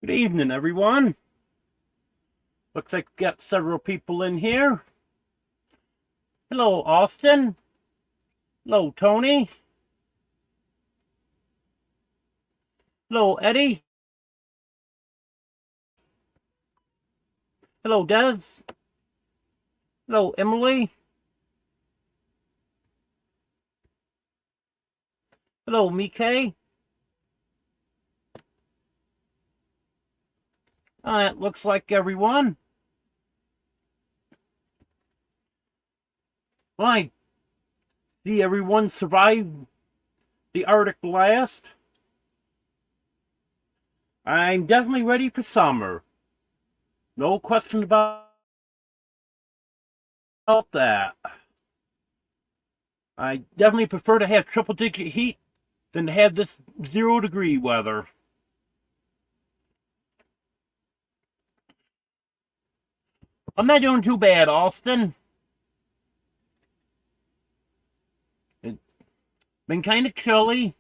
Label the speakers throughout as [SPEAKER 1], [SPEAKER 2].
[SPEAKER 1] Good evening, everyone. Looks like we got several people in here. Hello, Austin. Hello, Tony. Hello, Eddie. Hello, Des. Hello, Emily. Hello, Mike. It looks like everyone. Well, I see everyone survived the Arctic blast. I'm definitely ready for summer. No question about that. I definitely prefer to have triple-digit heat than to have this 0-degree weather. I'm not doing too bad, Austin. It's been kind of chilly.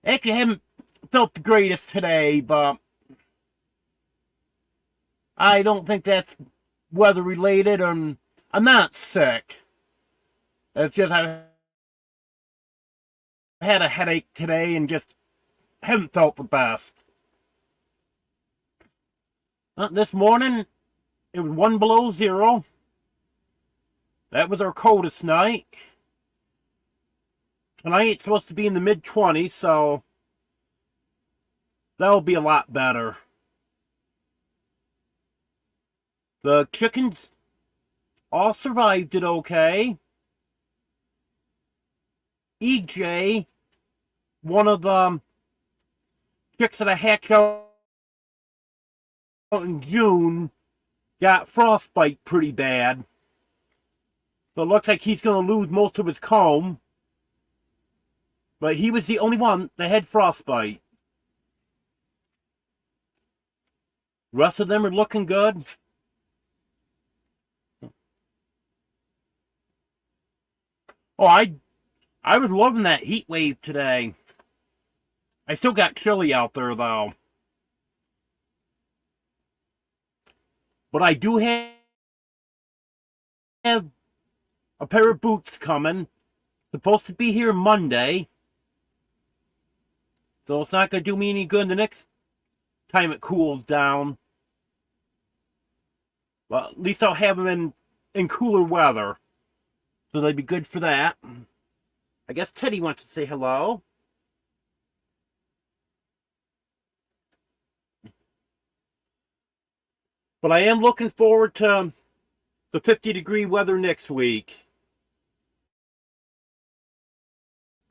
[SPEAKER 1] Actually, I haven't felt the greatest today, but I don't think that's weather related. I'm not sick. It's just I had a headache today and just haven't felt the best. This morning, it was 1 below 0. That was our coldest night. Tonight it's supposed to be in the mid-20s, so that'll be a lot better. The chickens all survived it okay. EJ, one of the chicks that I hatched out in June, got frostbite pretty bad. So it looks like he's going to lose most of his comb. But he was the only one that had frostbite. The rest of them are looking good. Oh, I was loving that heat wave today. I still got chilly out there, though. But I do have a pair of boots coming. Supposed to be here Monday. So it's not going to do me any good the next time it cools down. Well, at least I'll have them in cooler weather. So they'd be good for that. I guess Teddy wants to say hello. But I am looking forward to the 50-degree weather next week.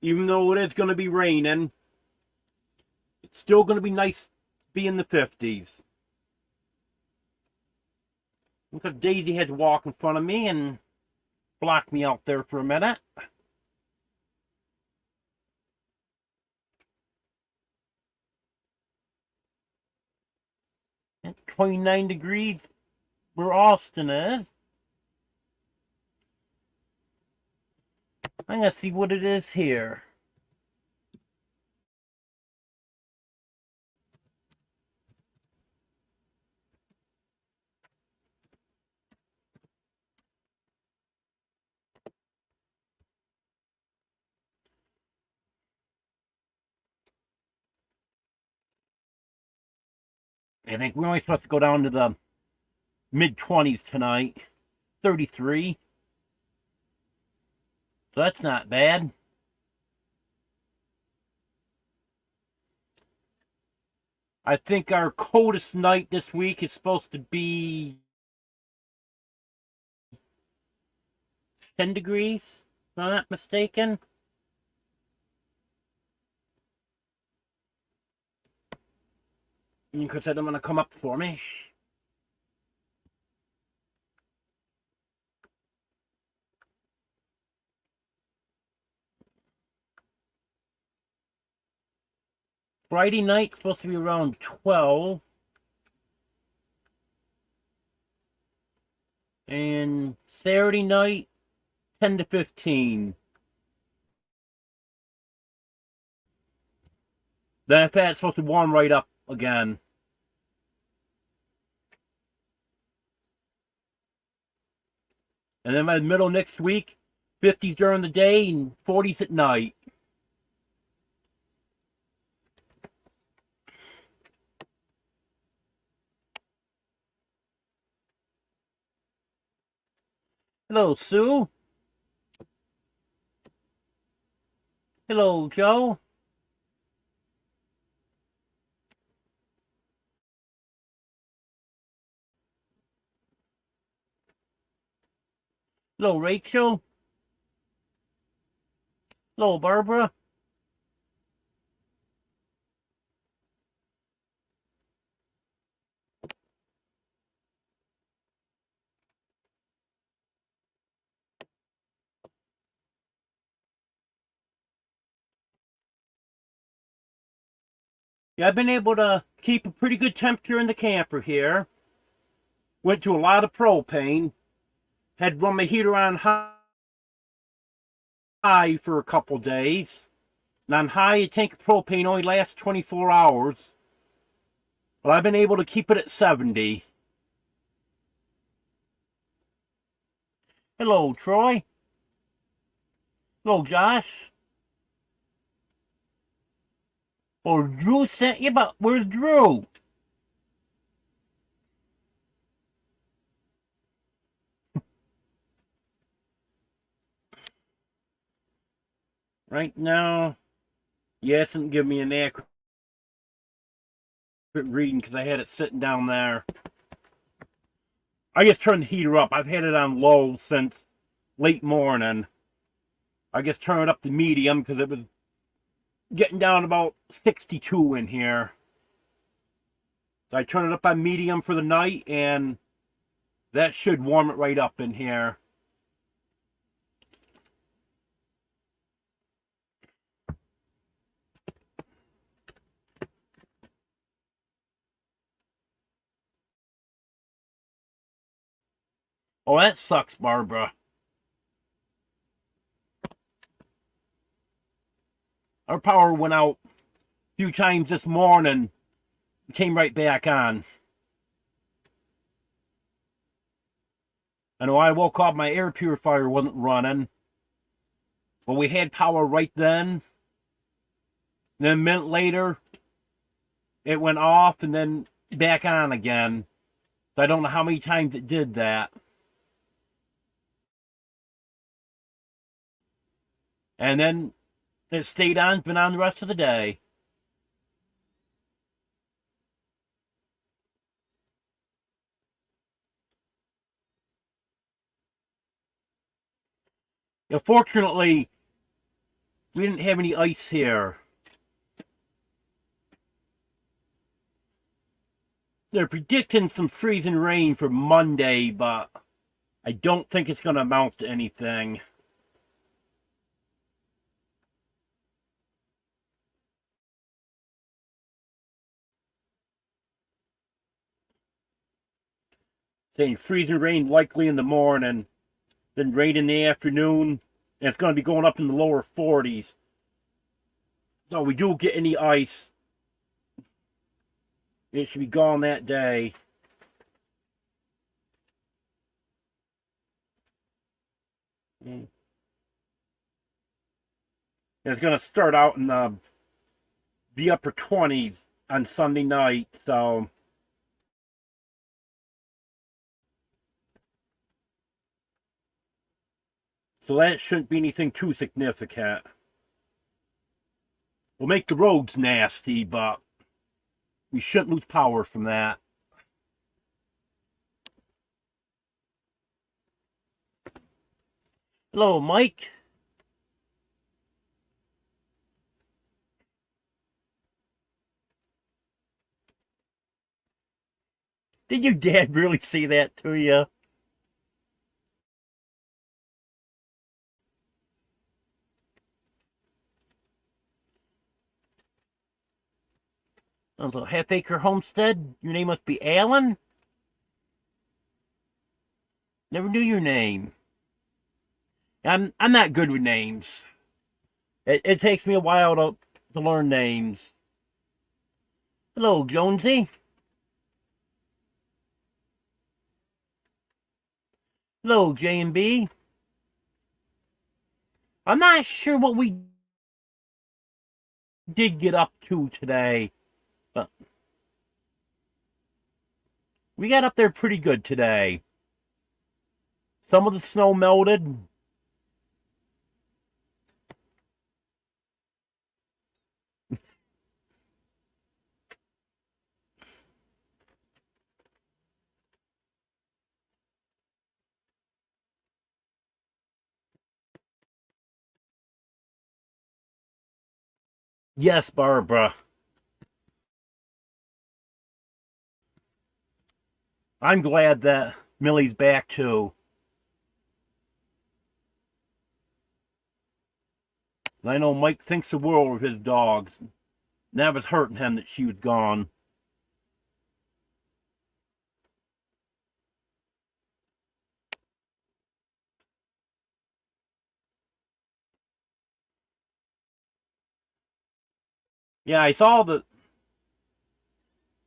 [SPEAKER 1] Even though it is going to be raining, it's still going to be nice to be in the 50s. Because Daisy had to walk in front of me and block me out there for a minute. At 29 degrees where Austin is. I'm going to see what it is here. I think we're only supposed to go down to the mid-20s tonight. 33. So that's not bad. I think our coldest night this week is supposed to be 10 degrees, if I'm not mistaken. You could say them going to come up for me. Friday night supposed to be around 12. And Saturday night, 10 to 15. Then after that, it's supposed to warm right up again. And then by the middle of next week, 50s during the day and 40s at night. Hello, Sue. Hello, Joe. Hello, Rachel. Hello, Barbara. Yeah, I've been able to keep a pretty good temperature in the camper here. Went to a lot of propane. Had run my heater on high for a couple days. And on high, a tank of propane only lasts 24 hours. But I've been able to keep it at 70. Hello, Troy. Hello, Josh. Oh, Drew sent you, but where's Drew? Right now, he hasn't given me an accurate reading because I had it sitting down there. I just turned the heater up. I've had it on low since late morning. I just turned it up to medium because it was getting down about 62 in here. So I turned it up on medium for the night, and that should warm it right up in here. Oh, that sucks, Barbara. Our power went out a few times this morning. Came right back on. I know I woke up, my air purifier wasn't running. But we had power right then. And then a minute later, it went off and then back on again. So I don't know how many times it did that. And then it stayed on, been on the rest of the day. You know, fortunately, we didn't have any ice here. They're predicting some freezing rain for Monday, but I don't think it's going to amount to anything. Saying freezing rain likely in the morning, then rain in the afternoon, and it's going to be going up in the lower 40s. So we do get any ice, it should be gone that day. It's going to start out in the upper 20s on Sunday night, so that shouldn't be anything too significant. We'll make the roads nasty, but we shouldn't lose power from that. Hello, Mike. Did your dad really say that to you? Also, Half Acre Homestead, your name must be Alan? Never knew your name. I'm not good with names. It takes me a while to learn names. Hello, Jonesy. Hello, J&B. I'm not sure what we did get up to today, but we got up there pretty good today. Some of the snow melted. Yes, Barbara. I'm glad that Millie's back too. I know Mike thinks the world of his dogs. That was hurting him that she was gone. Yeah, I saw that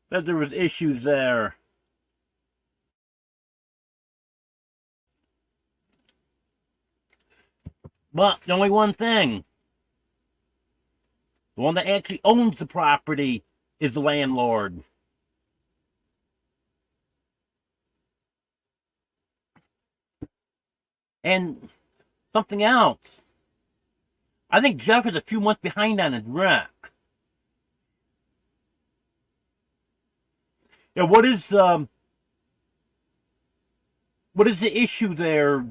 [SPEAKER 1] there was issues there. But the only one thing, the one that actually owns the property is the landlord. And something else. I think Jeff is a few months behind on his rent. Yeah, what is the issue there?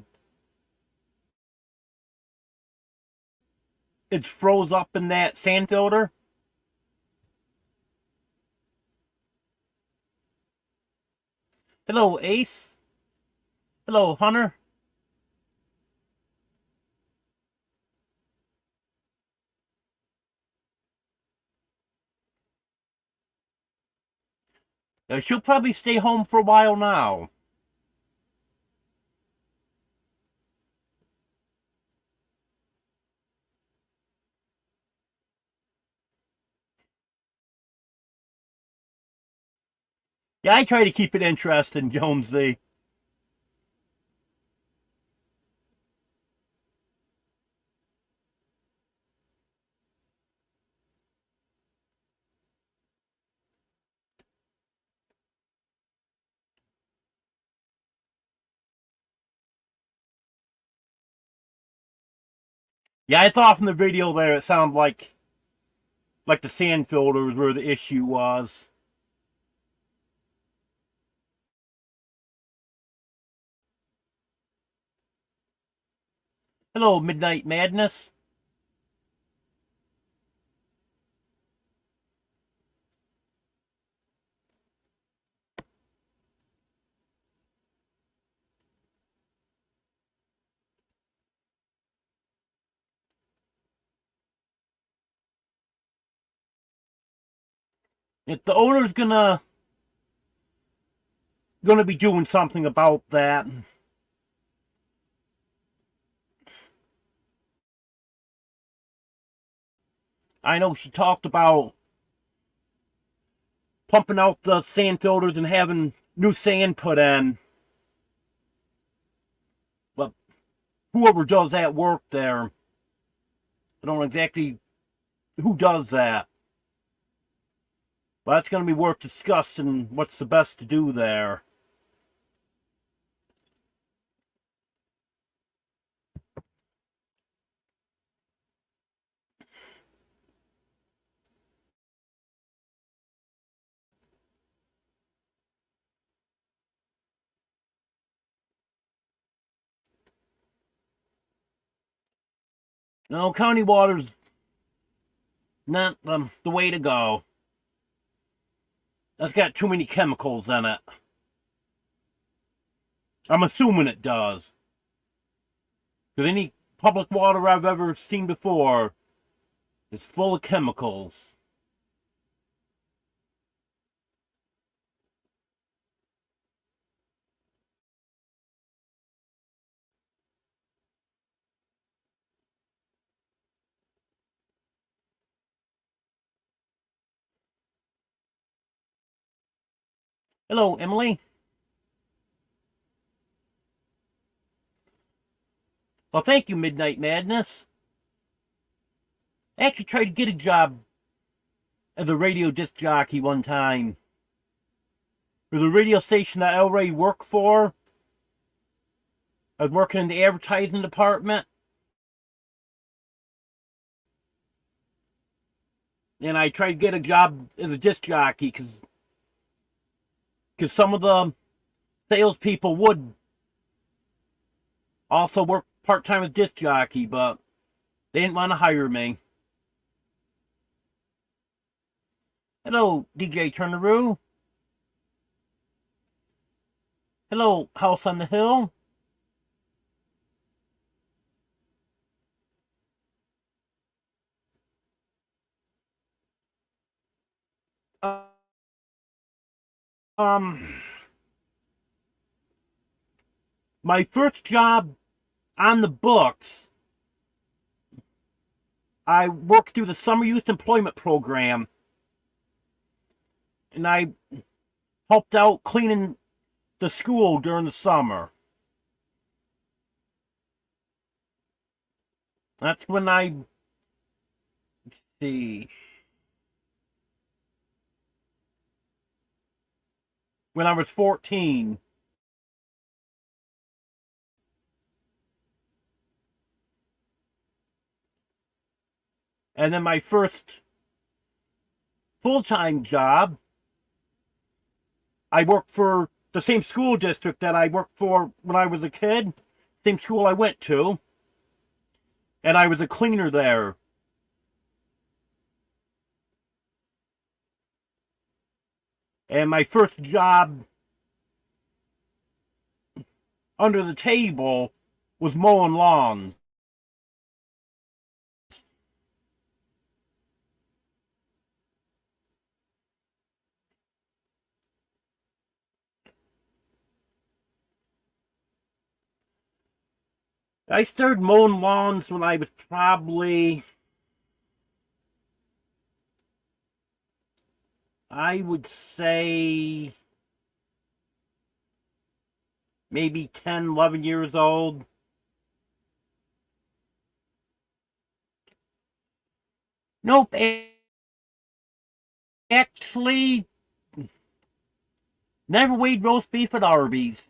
[SPEAKER 1] It's froze up in that sand filter. Hello, Ace. Hello, Hunter. She'll probably stay home for a while now. Yeah, I try to keep it interesting, Jonesy. Yeah, I thought from the video there it sounded like the sand filter was where the issue was. Hello, Midnight Madness. If the owner's gonna be doing something about that. I know she talked about pumping out the sand filters and having new sand put in. But whoever does that work there, I don't know exactly who does that. But that's going to be worth discussing what's the best to do there. No, county water's not the way to go. That's got too many chemicals in it. I'm assuming it does. Because any public water I've ever seen before is full of chemicals. Hello, Emily. Well, thank you, Midnight Madness. I actually tried to get a job as a radio disc jockey one time. For the radio station that I already work for. I was working in the advertising department. And I tried to get a job as a disc jockey because some of the salespeople would also work part-time as disc jockey, but they didn't want to hire me. Hello, DJ Turneroo. Hello, House on the Hill. My first job on the books, I worked through the Summer Youth Employment Program. And I helped out cleaning the school during the summer. That's when let's see, when I was 14. And then my first full-time job, I worked for the same school district that I worked for when I was a kid, same school I went to, and I was a cleaner there. And my first job under the table was mowing lawns. I started mowing lawns when I was probably, I would say, maybe 10, 11 years old. Nope, actually, never weighed roast beef at Arby's.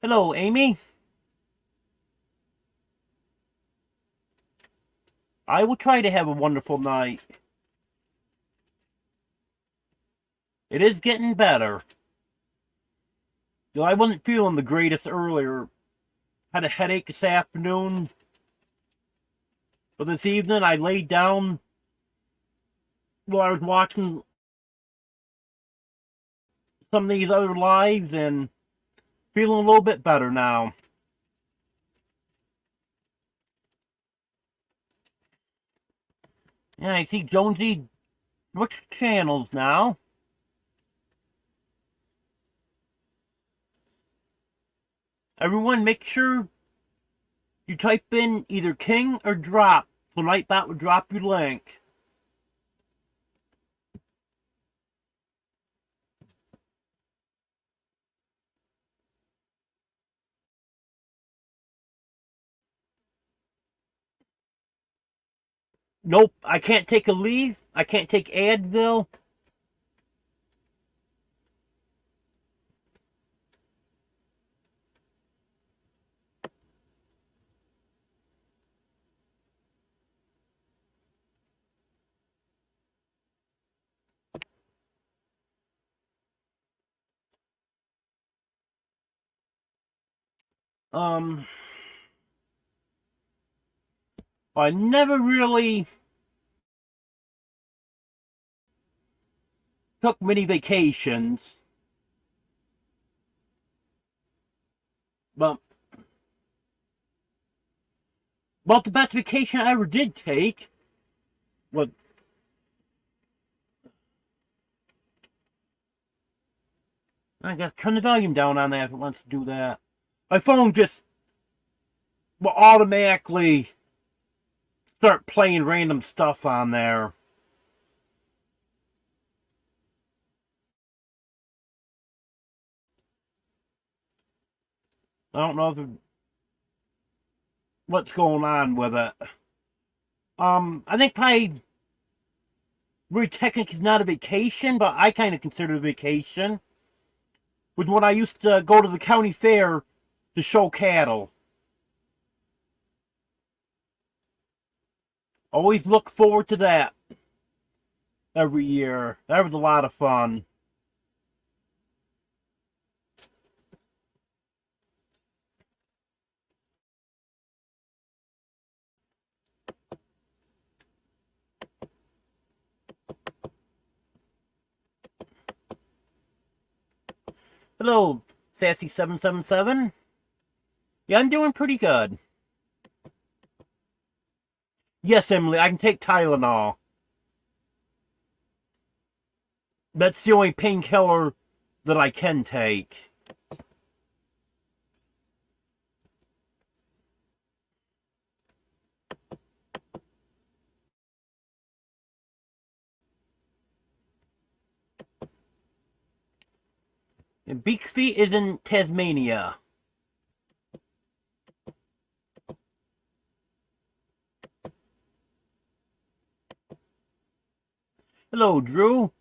[SPEAKER 1] Hello, Amy. I will try to have a wonderful night. It is getting better. I wasn't feeling the greatest earlier. Had a headache this afternoon. But this evening I laid down while I was watching some of these other lives and feeling a little bit better now. Yeah, I see Jonesy switched channels now. Everyone, make sure you type in either King or Drop. So Nightbot will drop your link. Nope, I can't take a leave. I can't take Advil. I never really took many vacations. But the best vacation I ever did take was, I gotta turn the volume down on that if it wants to do that. My phone just will automatically start playing random stuff on there. I don't know what's going on with it. I think probably really technically it's not a vacation, but I kind of consider it a vacation. Was when I used to go to the county fair to show cattle. Always look forward to that every year. That was a lot of fun. Hello, Sassy777. Yeah, I'm doing pretty good. Yes, Emily, I can take Tylenol. That's the only painkiller that I can take. And Beakfeet is in Tasmania. Hello, Drew.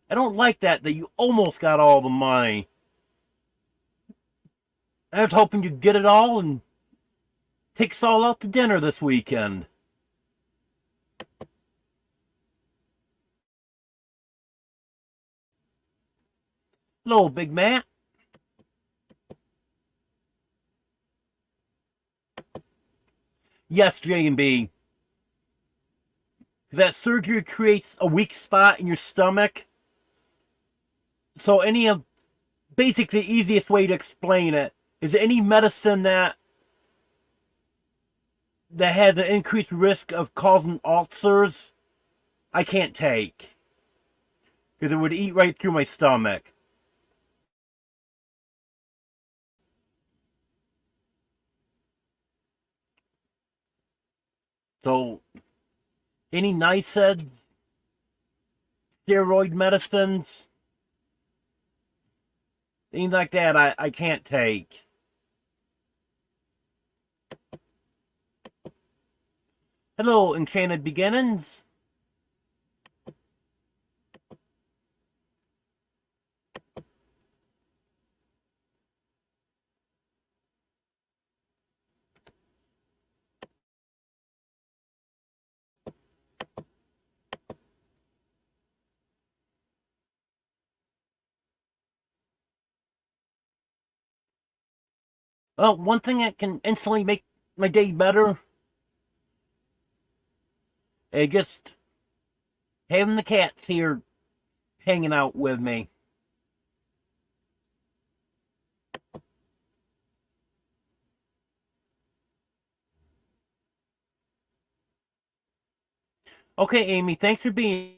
[SPEAKER 1] I don't like that you almost got all the money. I was hoping you'd get it all and take us all out to dinner this weekend. Hello, Big Matt. Yes, J&B. That surgery creates a weak spot in your stomach. So basically the easiest way to explain it is any medicine that has an increased risk of causing ulcers, I can't take. Because it would eat right through my stomach. So, any NSAIDs, steroid medicines, things like that, I can't take. Hello, Enchanted Beginnings. Well, one thing that can instantly make my day better is just having the cats here hanging out with me. Okay, Amy, thanks for being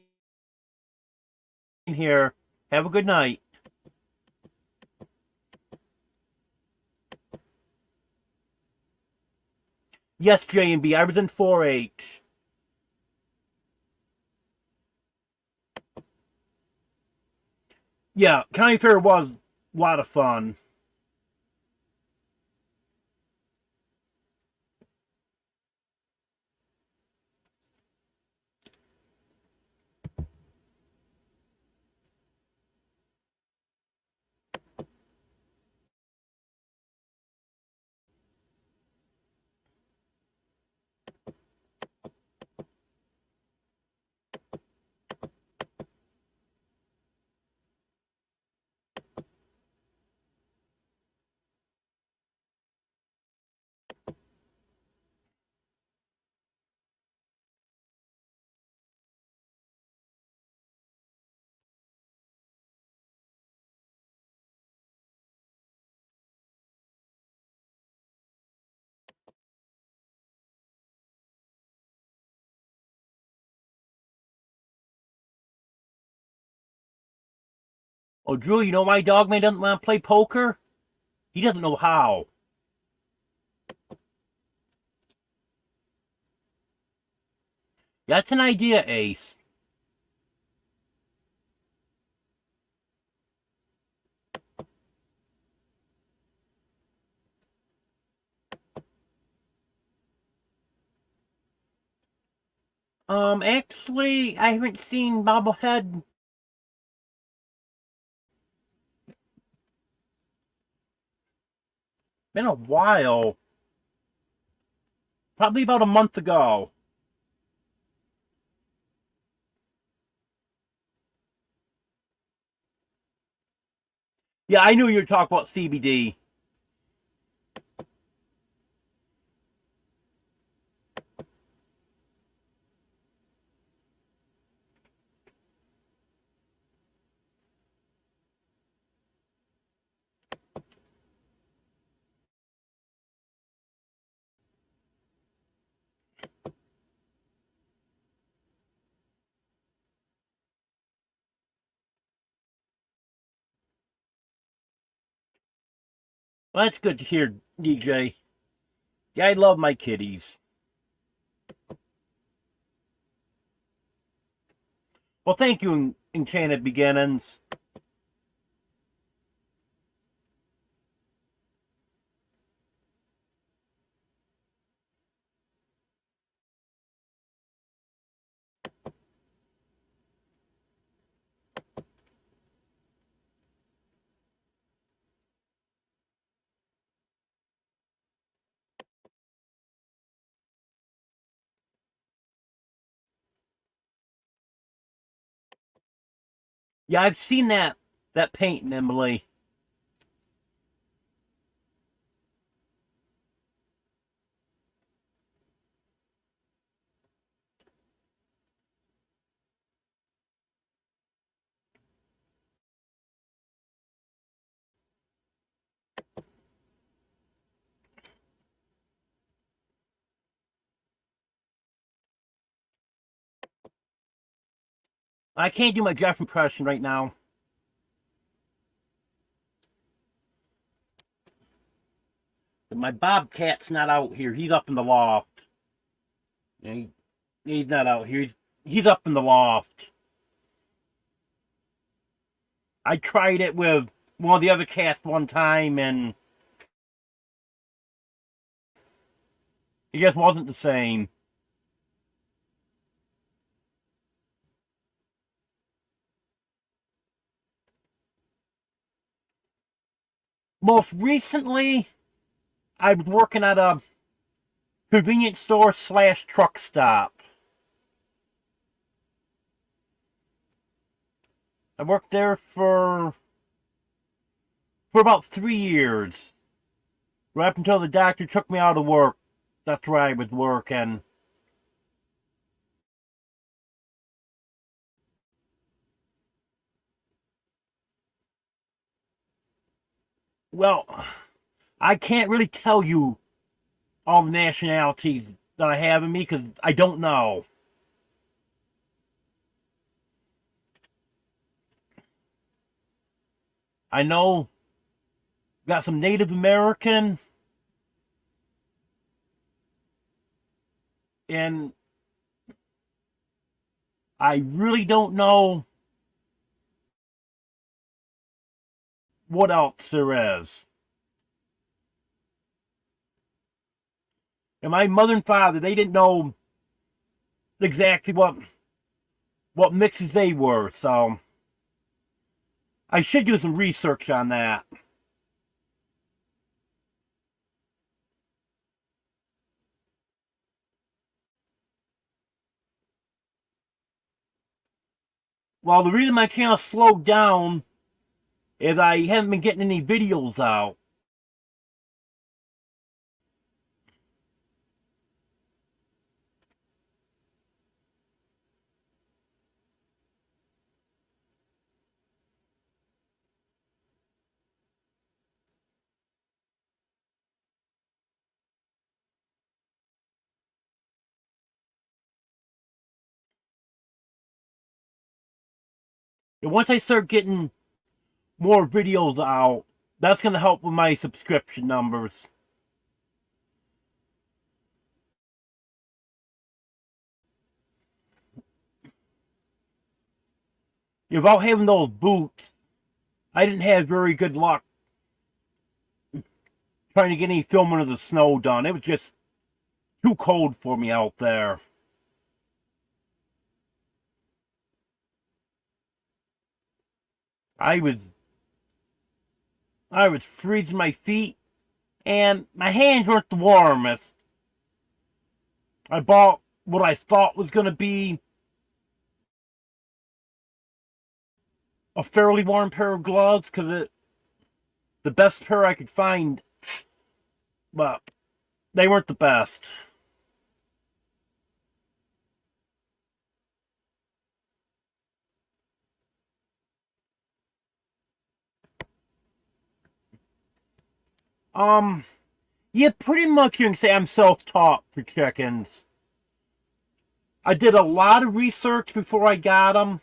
[SPEAKER 1] here. Have a good night. Yes, J&B, I was in 4-H. Yeah, county fair was a lot of fun. Oh, Drew, you know my dog man doesn't want to play poker? He doesn't know how. That's an idea, Ace. Actually, I haven't seen Bobblehead. Been a while. Probably about a month ago. Yeah, I knew you were talking about CBD. Well, that's good to hear, DJ. Yeah, I love my kitties. Well, thank you, Enchanted Beginnings. Yeah, I've seen that painting, Emily. I can't do my Jeff impression right now. But my Bobcat's not out here. He's up in the loft. He's not out here. He's up in the loft. I tried it with one of the other cats one time, and it just wasn't the same. Most recently, I was working at a convenience store slash truck stop. I worked there for about 3 years. Right up until the doctor took me out of work. That's where I was working. Well, I can't really tell you all the nationalities that I have in me because I don't know. I know got some Native American, and I really don't know what else there is. And my mother and father, they didn't know exactly what mixes they were, so I should do some research on that. Well, the reason my channel slowed down is I haven't been getting any videos out. And once I start getting more videos out, that's going to help with my subscription numbers. Without having those boots, I didn't have very good luck trying to get any filming of the snow done. It was just too cold for me out there. I was I was freezing my feet, and my hands weren't the warmest. I bought what I thought was going to be a fairly warm pair of gloves because the best pair I could find, but they weren't the best. Um, yeah, pretty much you can say I'm self-taught for chickens. I did a lot of research before I got them.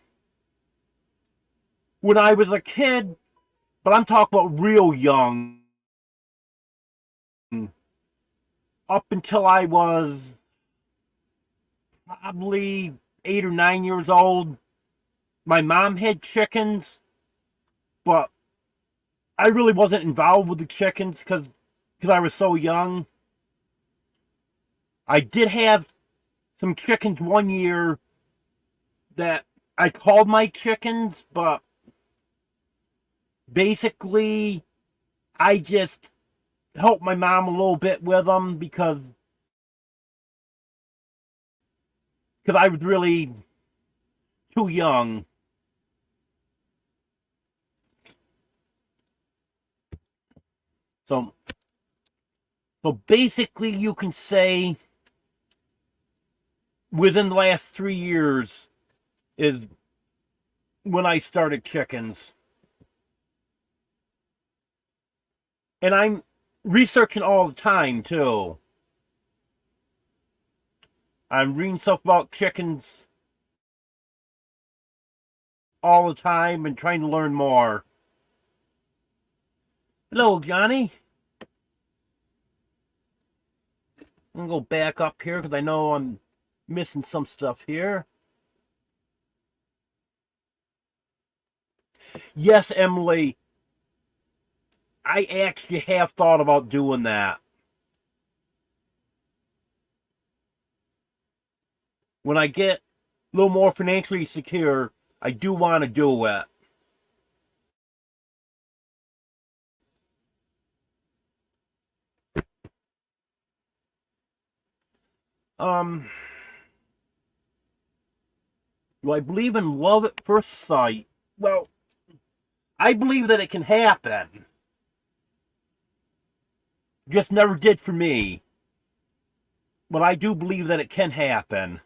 [SPEAKER 1] When I was a kid, but I'm talking about real young, up until I was probably 8 or 9 years old. My mom had chickens, but I really wasn't involved with the chickens because I was so young. I did have some chickens one year that I called my chickens, but basically I just helped my mom a little bit with them because I was really too young. So so basically you can say within the last 3 years is when I started chickens. And I'm researching all the time too. I'm reading stuff about chickens all the time and trying to learn more. Hello, Johnny. I'm gonna go back up here because I know I'm missing some stuff here. Yes, Emily, I actually have thought about doing that. When I get a little more financially secure, I do want to do it. Um, do I believe in love at first sight? Well, I believe that it can happen. Just never did for me. But I do believe that it can happen.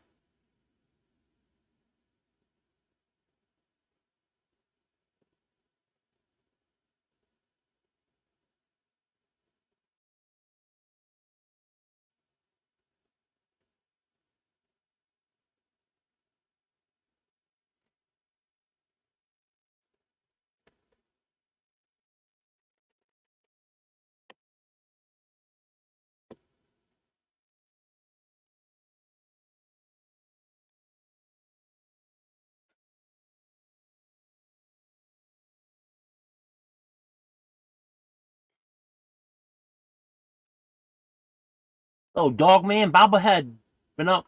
[SPEAKER 1] Oh, Dogman Bobblehead been up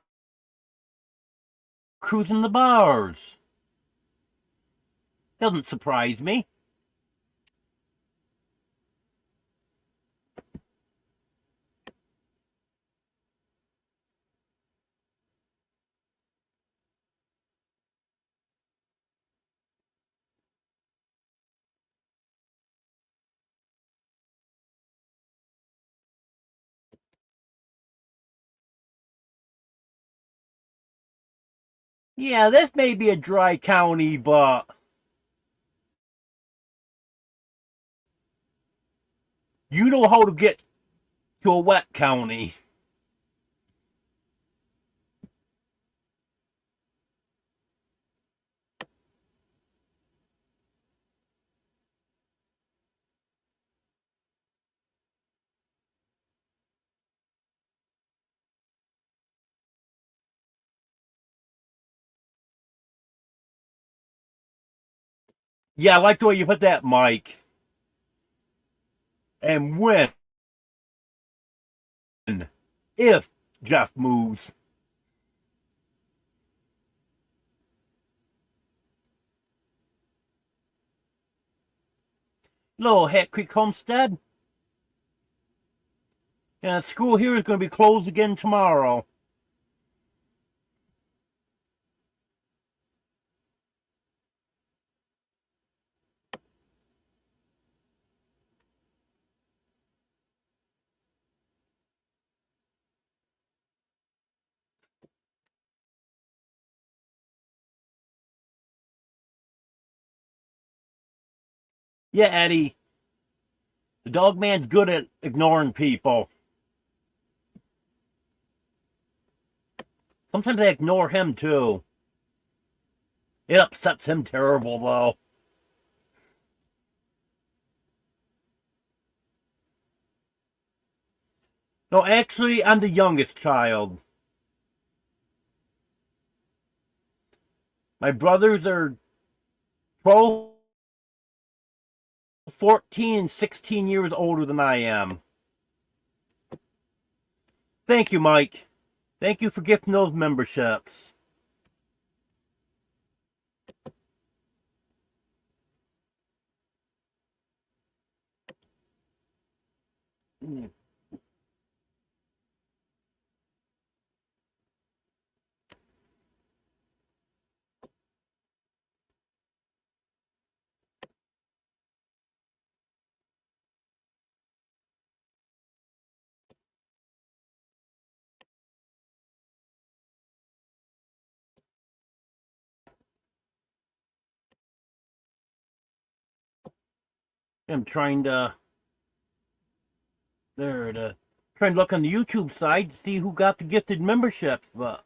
[SPEAKER 1] cruising the bars. Doesn't surprise me. Yeah, this may be a dry county, but you know how to get to a wet county. Yeah, I like the way you put that, Mike. And when, if Jeff moves. Hello, Hat Creek Homestead. And school here is going to be closed again tomorrow. Yeah, Eddie. The dog man's good at ignoring people. Sometimes I ignore him too. It upsets him terrible though. No, actually, I'm the youngest child. My brothers are 12, 14, and 16 years older than I am. Thank you, Mike. Thank you for gifting those memberships. I'm trying to trying to look on the YouTube side to see who got the gifted membership, but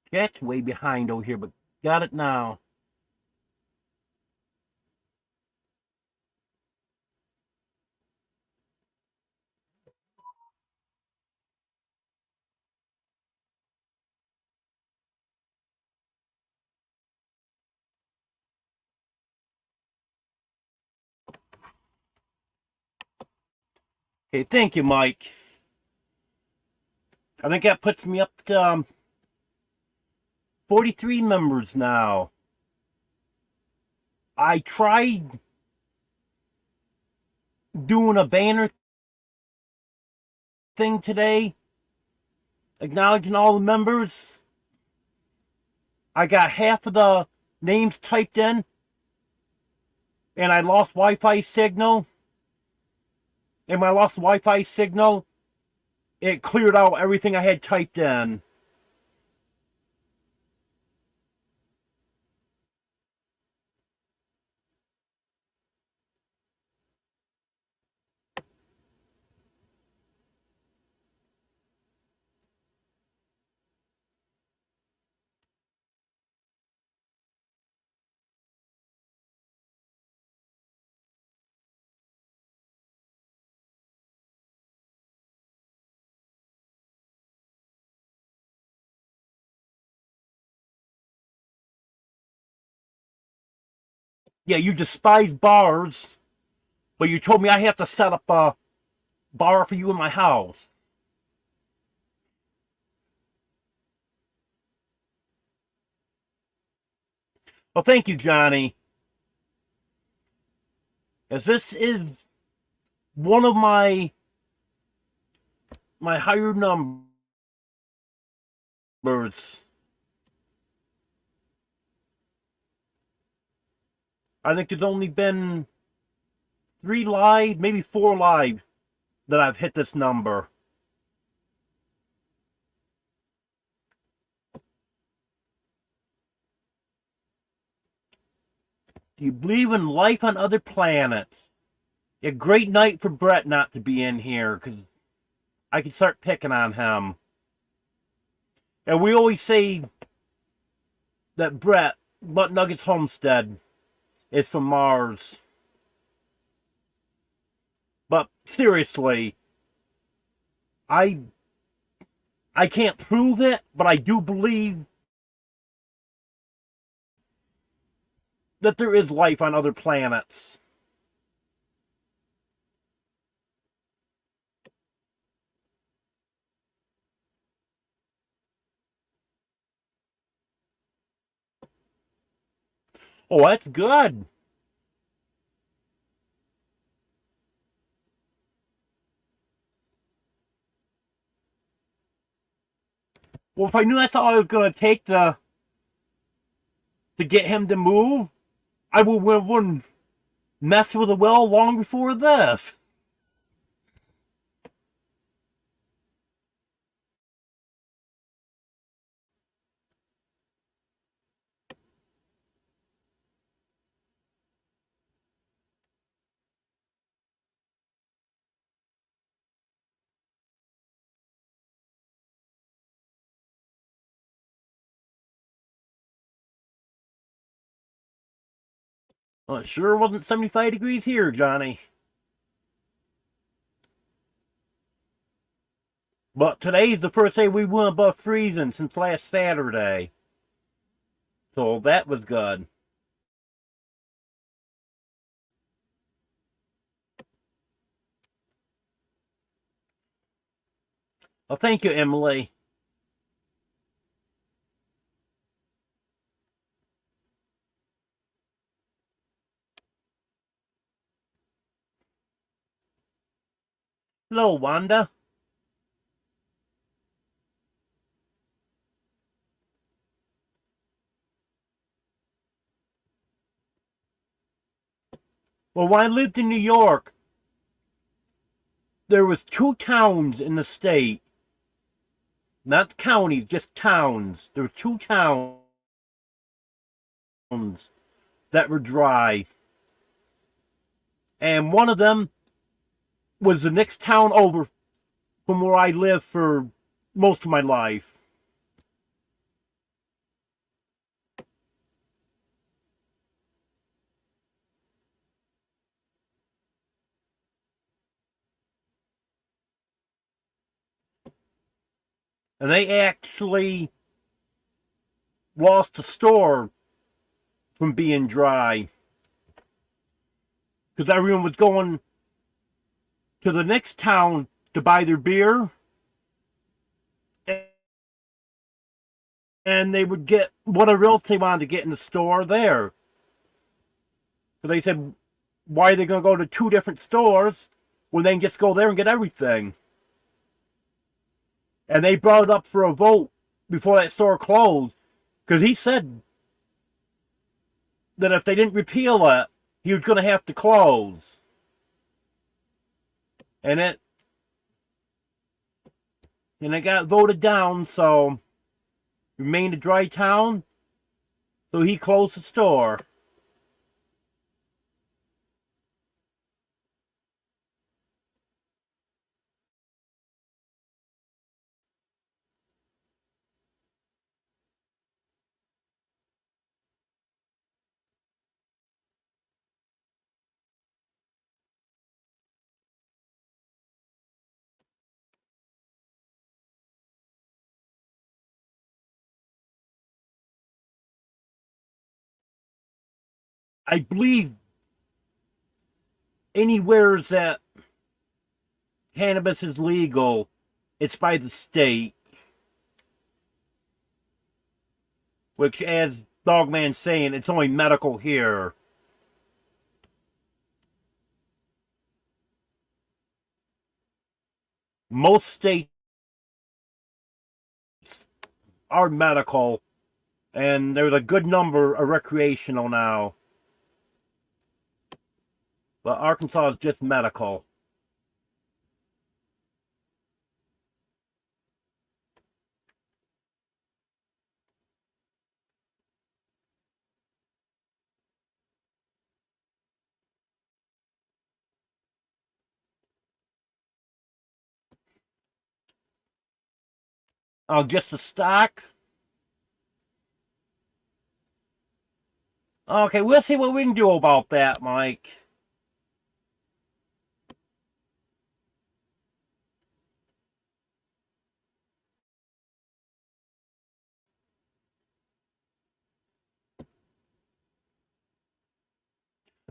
[SPEAKER 1] that's way behind over here, but got it now. Okay, thank you, Mike. I think that puts me up to 43 members now. I tried doing a banner thing today, acknowledging all the members. I got half of the names typed in, and I lost Wi-Fi signal. And when I lost the Wi-Fi signal, it cleared out everything I had typed in. Yeah, you despise bars, but you told me I have to set up a bar for you in my house. Well, thank you, Johnny. As this is one of my higher numbers. I think there's only been 3 live, maybe 4 live that I've hit this number. Do you believe in life on other planets? A great night for Brett not to be in here, because I could start picking on him. And we always say that Brett, Butt Nuggets Homestead, is from Mars. But seriously, I I can't prove it, but I do believe that there is life on other planets. Oh, that's good. Well, if I knew that's all I was going to take to get him to move, I wouldn't mess with the well long before this. Well, it sure wasn't 75 degrees here, Johnny. But today's the first day we went above freezing since last Saturday. So that was good. Well, thank you, Emily. Hello, Wanda. Well, when I lived in New York, there was 2 towns in the state. Not counties, just towns. There were 2 towns that were dry. And one of them was the next town over from where I lived for most of my life. And they actually lost the store from being dry. Because everyone was going to the next town to buy their beer. And they would get whatever else they wanted to get in the store there. So they said, why are they going to go to 2 different stores when they can just go there and get everything? And they brought it up for a vote before that store closed. Because he said that if they didn't repeal it, he was going to have to close. And it got voted down, so it remained a dry town. So he closed the store. I believe anywhere that cannabis is legal, it's by the state. Which, as Dogman's saying, it's only medical here. Most states are medical, and there's a good number of recreational now. But Arkansas is just medical. Just the stock. Okay, we'll see what we can do about that, Mike.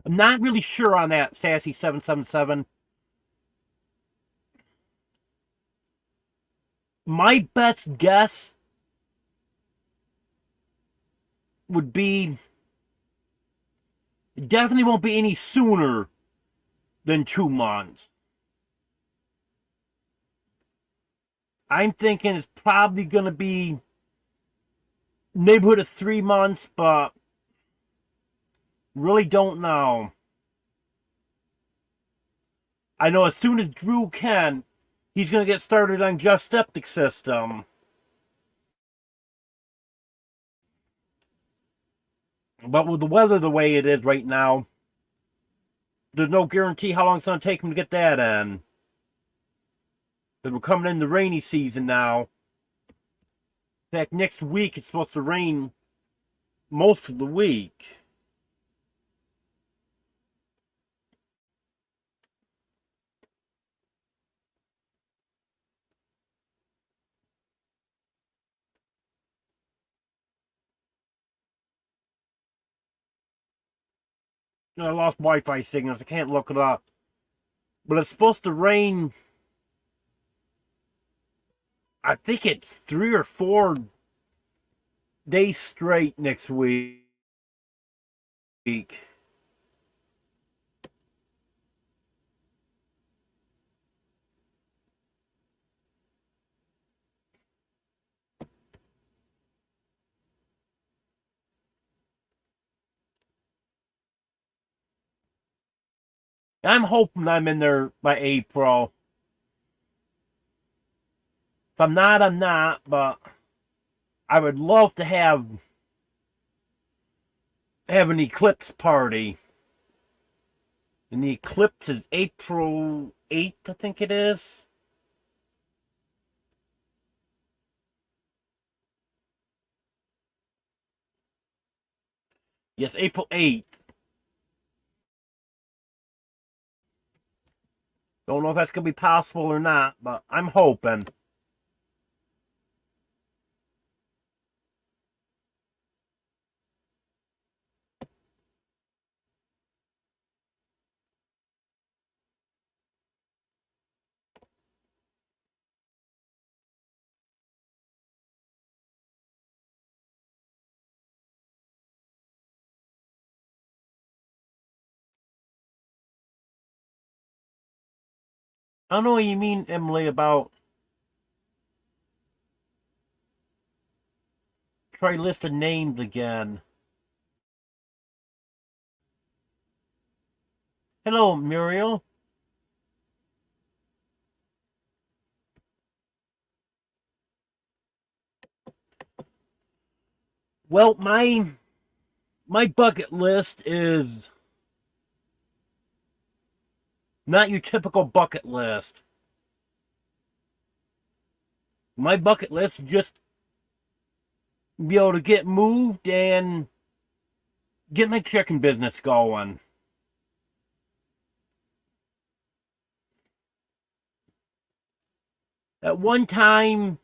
[SPEAKER 1] I'm not really sure on that, Sassy777. My best guess would be It definitely won't be any sooner than 2 months. I'm thinking it's probably going to be neighborhood of 3 months, but really don't know. I know as soon as Drew can, he's going to get started on Just Septic System. But with the weather the way it is right now, there's no guarantee how long it's going to take him to get that in. Because we're coming in the rainy season now. In fact, next week it's supposed to rain most of the week. I lost Wi-Fi signals. I can't look it up. But it's supposed to rain, I think it's 3 or 4 days straight next week. I'm hoping I'm in there by April. If I'm not, I'm not, but I would love to have an eclipse party. And the eclipse is April 8th, I think it is. Yes, April 8th. Don't know if that's going to be possible or not, but I'm hoping. I don't know what you mean, Emily, about try list of names again. Hello, Muriel. Well, my bucket list is not your typical bucket list. My bucket list is just be able to get moved and get my chicken business going. At one time,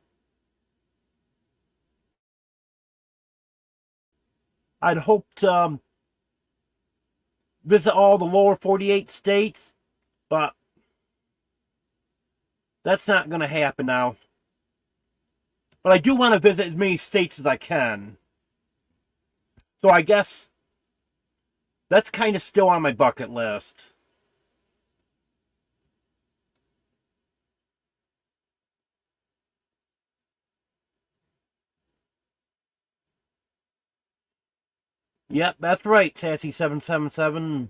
[SPEAKER 1] I'd hoped to visit all the lower 48 states, but that's not going to happen now. But I do want to visit as many states as I can. So I guess that's kind of still on my bucket list. Yep, that's right, Sassy777.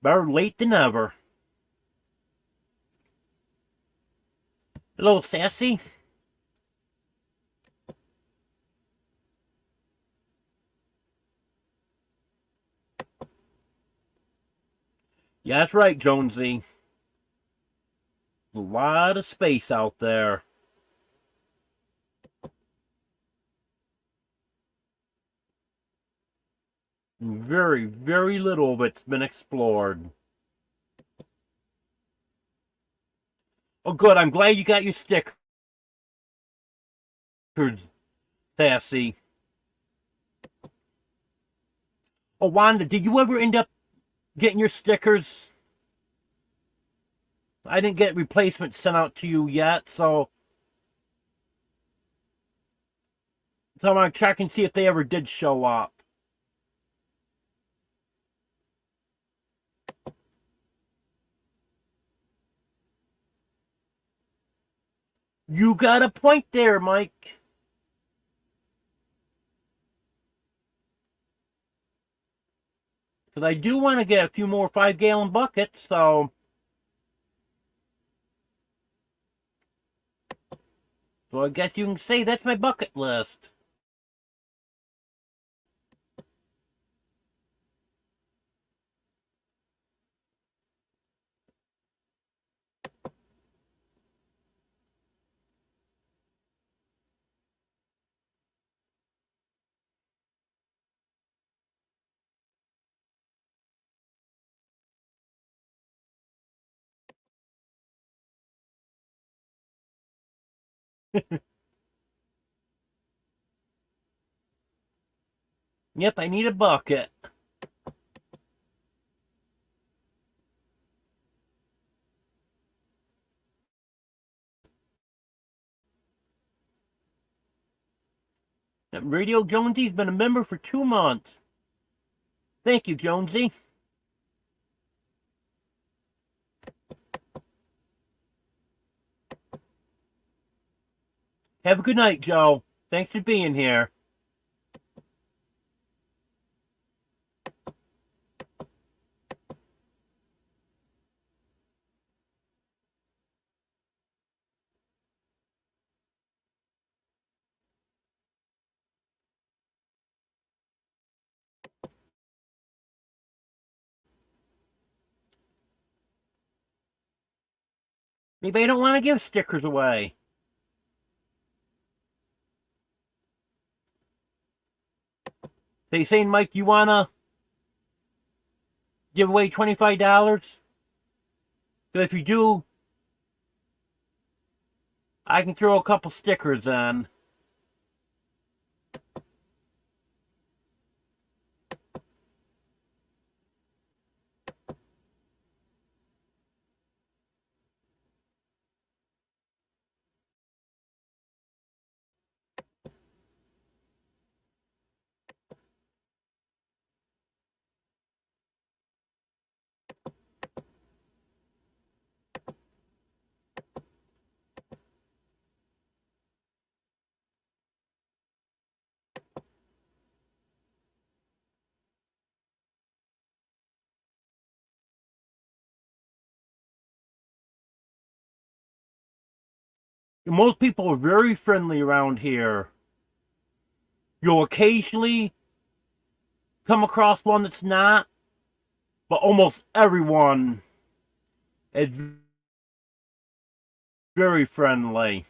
[SPEAKER 1] Better late than never. Hello, Sassy. Yeah, that's right, Jonesy. A lot of space out there. Very, very little of it's been explored. Oh, good. I'm glad you got your stickers, Sassy. Oh, Wanda, did you ever end up getting your stickers? I didn't get replacements sent out to you yet, so I want to check and see if they ever did show up. You got a point there, Mike. Because I do want to get a few more 5-gallon buckets, so I guess you can say that's my bucket list. Yep, I need a bucket. Radio Jonesy's been a member for 2 months. Thank you, Jonesy. Have a good night, Joe. Thanks for being here. Maybe I don't want to give stickers away. So you saying, Mike, you want to give away $25? So if you do, I can throw a couple stickers on. Most people are very friendly around here. You'll occasionally come across one that's not, but almost everyone is very friendly.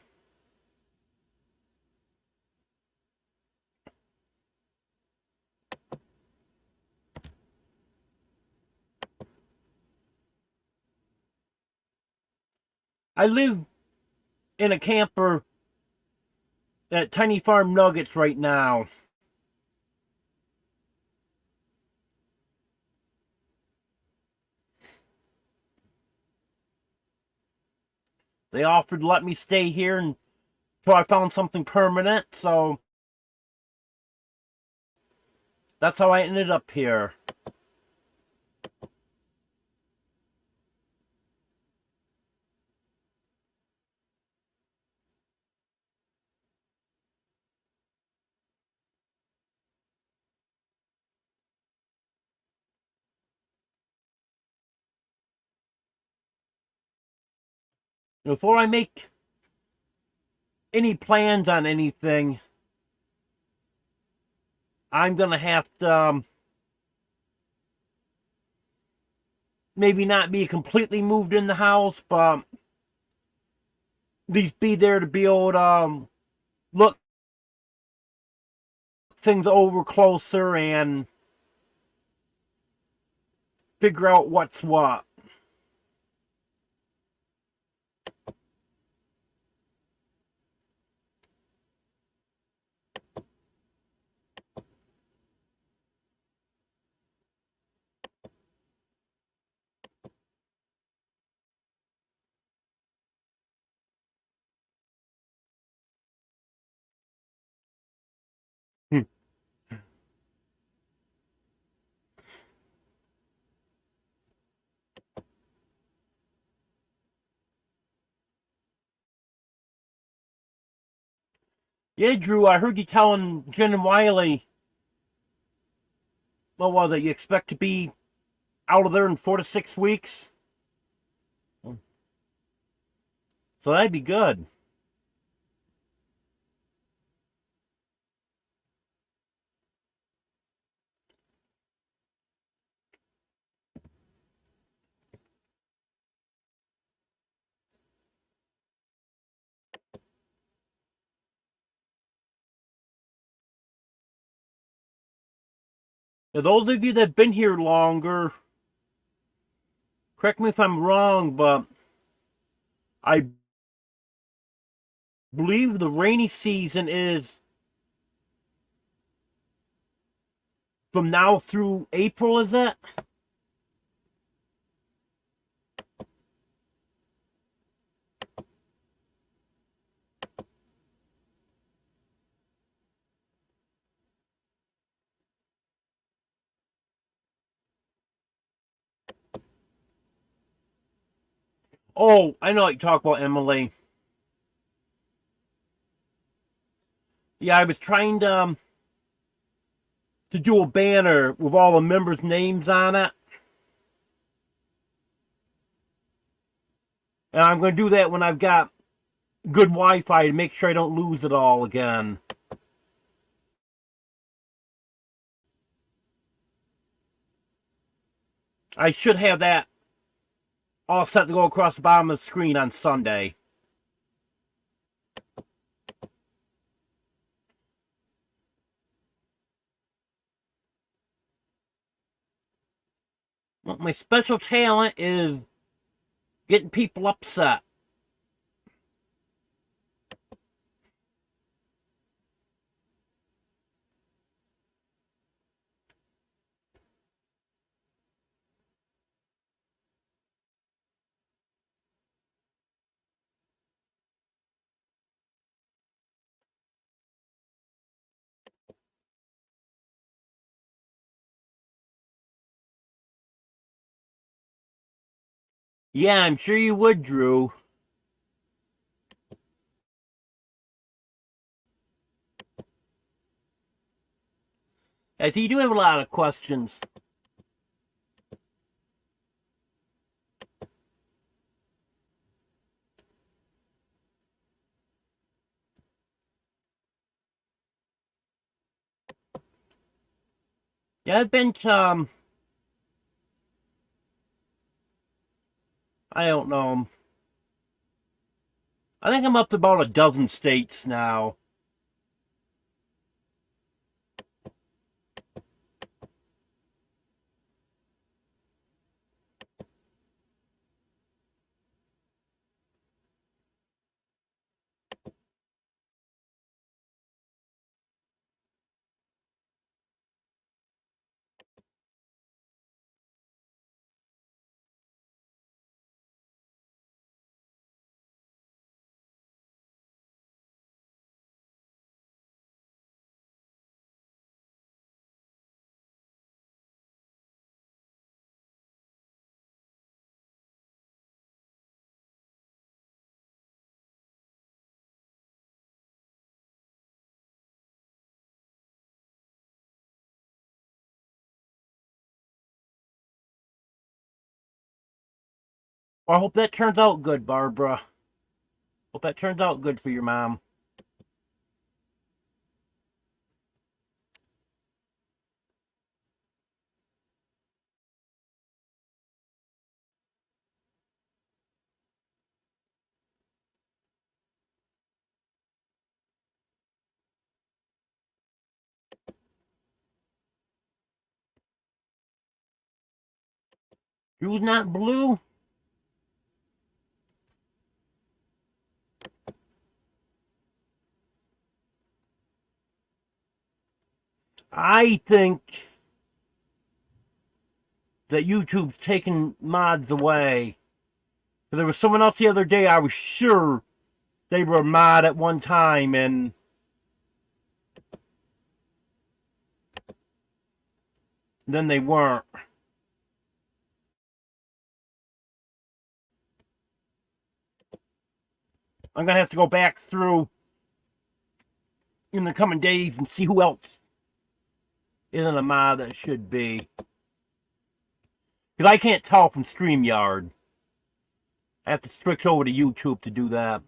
[SPEAKER 1] I live in a camper at Tiny Farm Nuggets right now. They offered to let me stay here until I found something permanent, so that's how I ended up here. Before I make any plans on anything, I'm gonna have to maybe not be completely moved in the house, but at least be there to be able to look things over closer and figure out what's what. Yeah, Drew, I heard you telling Jen and Wiley, what was it, you expect to be out of there in 4 to 6 weeks? So that'd be good. Now, those of you that have been here longer, correct me if I'm wrong, but I believe the rainy season is from now through April, is it? Oh, I know what you talk about, Emily. Yeah, I was trying to do a banner with all the members' names on it. And I'm going to do that when I've got good Wi-Fi to make sure I don't lose it all again. I should have that all set to go across the bottom of the screen on Sunday. Well, my special talent is getting people upset. Yeah, I'm sure you would, Drew. I see you do have a lot of questions. Yeah, I've been to, I don't know, I think I'm up to about a dozen states now. Well, I hope that turns out good, Barbara. Hope that turns out good for your mom. Drew's not blue? I think that YouTube's taking mods away. There was someone else the other day, I was sure they were a mod at one time, and then they weren't. I'm going to have to go back through in the coming days and see who else is in the mod that should be. Because I can't tell from StreamYard. I have to switch over to YouTube to do that.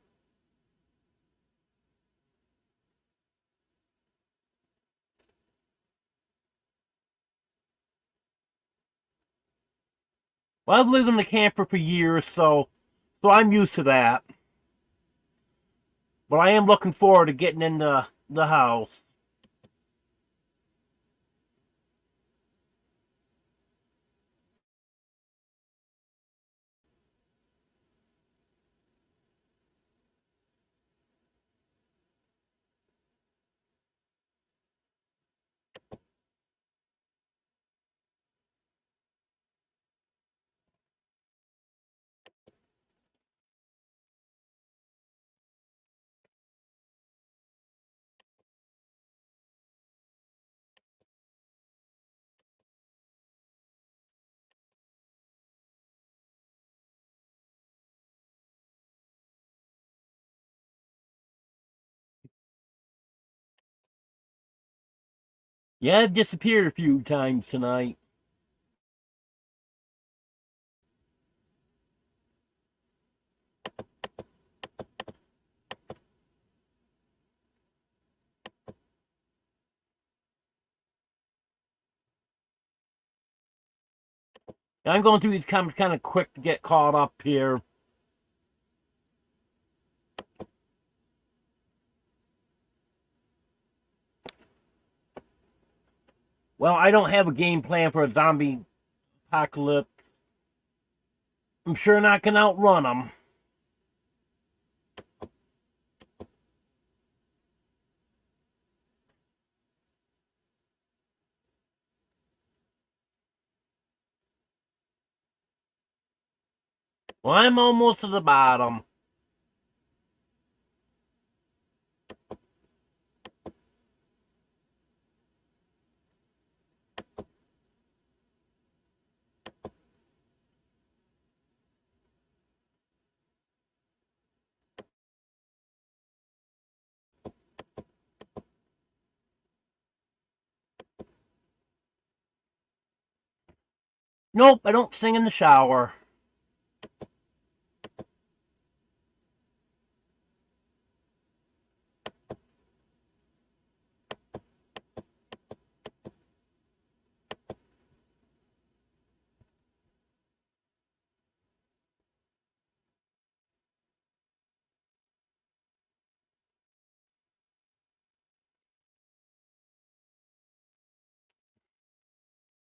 [SPEAKER 1] Well, I've lived in the camper for years, so I'm used to that. But I am looking forward to getting into the house. Yeah, I've disappeared a few times tonight. I'm going through these comments kind of quick to get caught up here. Well, I don't have a game plan for a zombie apocalypse. I'm sure not going to outrun them. Well, I'm almost to the bottom. Nope, I don't sing in the shower.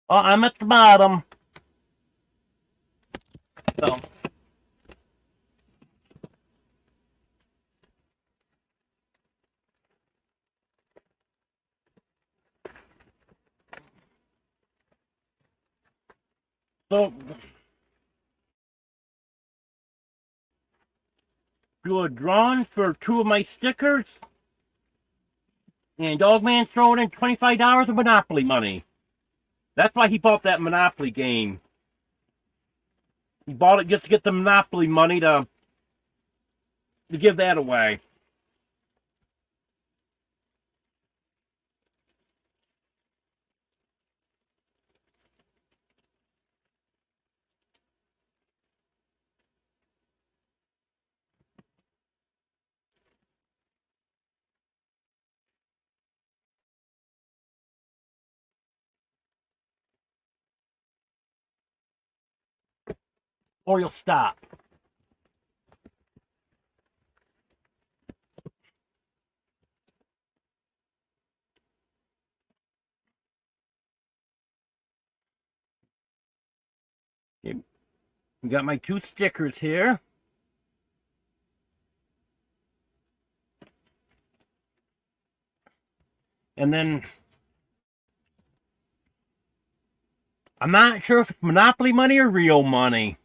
[SPEAKER 1] Oh, I'm at the bottom. So. So, do a drawing for 2 of my stickers. And Dogman's throwing in $25 of Monopoly money. That's why he bought that Monopoly game. He bought it just to get the Monopoly money to give that away. Or you'll stop. Okay. We got my 2 stickers here. And then I'm not sure if it's Monopoly money or real money.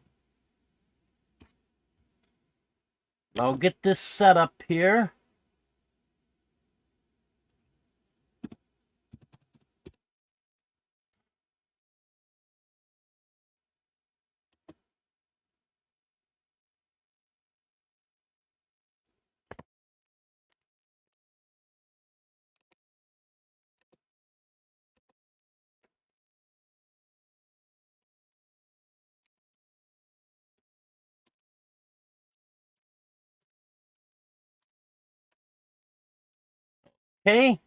[SPEAKER 1] I'll get this set up here. Okay?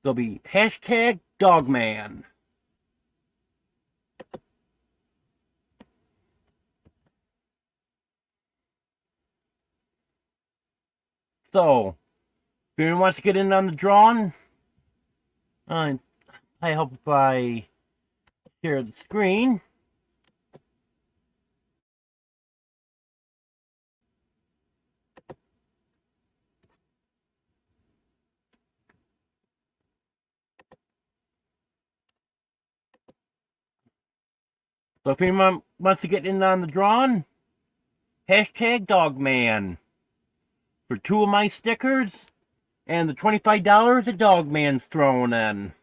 [SPEAKER 1] There'll be hashtag Dogman. So, if anyone wants to get in on the drawing, I hope if I share the screen. So if anyone wants to get in on the drawing, hashtag Dogman for 2 of my stickers and the $25 that Dogman's throwing in.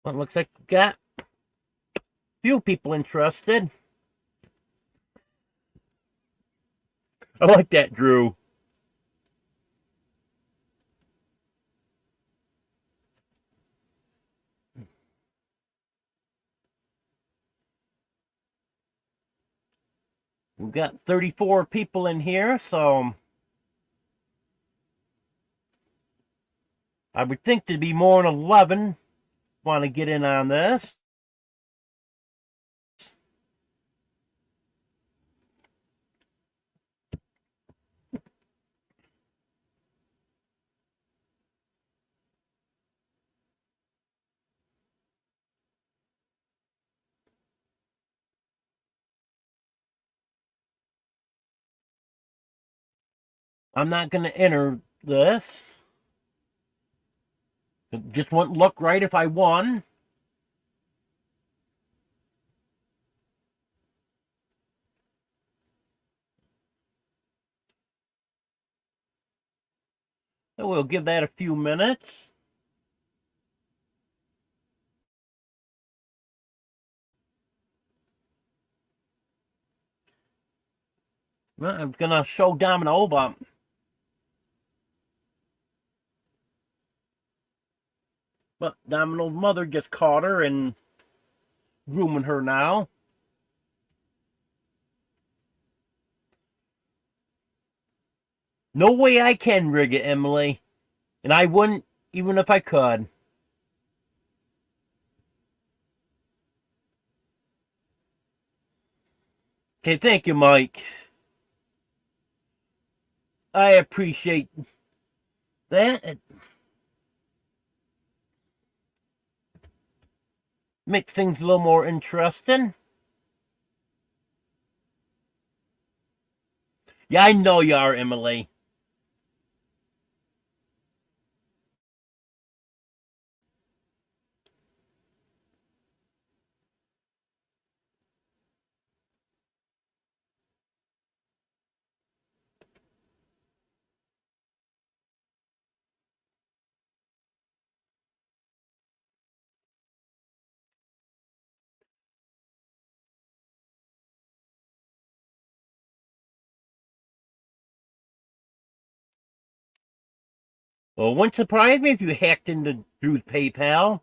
[SPEAKER 1] Well, it looks like we got a few people interested. I like that, Drew. We've got 34 people in here, so I would think there'd be more than 11 want to get in on this. I'm not going to enter this. It just wouldn't look right if I won. So we'll give that a few minutes. Well, I'm going to show Domino, but Domino's mother just caught her and grooming her now. No way I can rig it, Emily. And I wouldn't even if I could. Okay, thank you, Mike. I appreciate that. It makes things a little more interesting. Yeah, I know you are, Emily. Well, it wouldn't surprise me if you hacked into Drew's PayPal.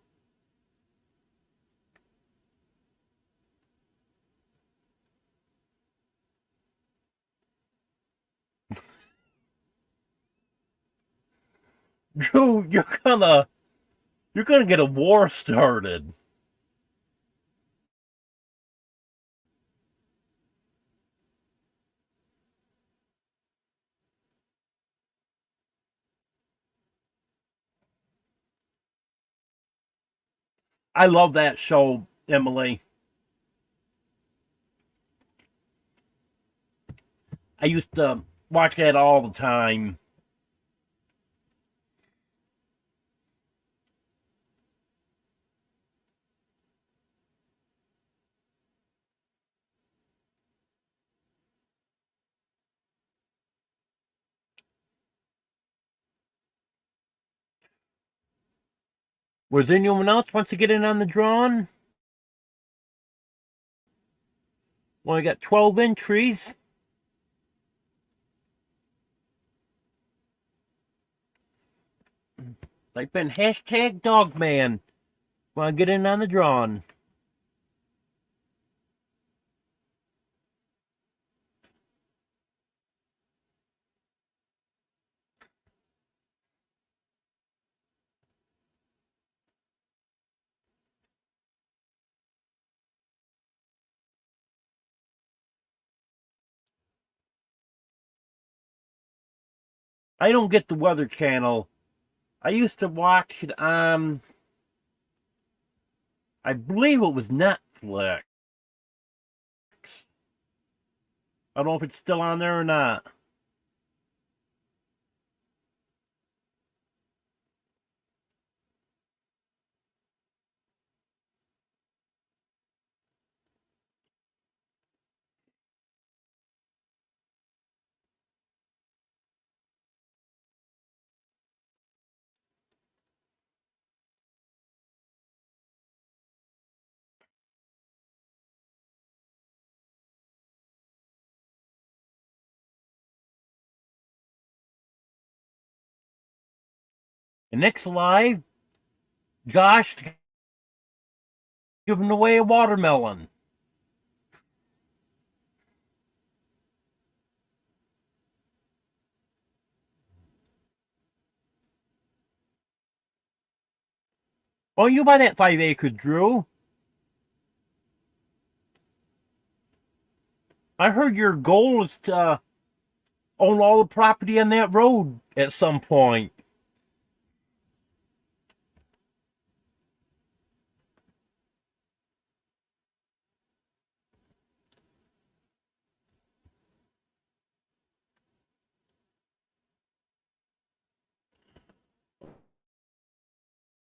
[SPEAKER 1] Drew, you're gonna get a war started. I love that show, Emily. I used to watch that all the time. Was anyone else wants to get in on the drawing? Well, I got 12 entries. Type in hashtag Dogman. Want to get in on the drawing. I don't get the Weather Channel. I used to watch it on, I believe it was Netflix. I don't know if it's still on there or not. And next live, Josh giving away a watermelon. Oh, you buy that 5 acres, Drew. I heard your goal is to own all the property on that road at some point.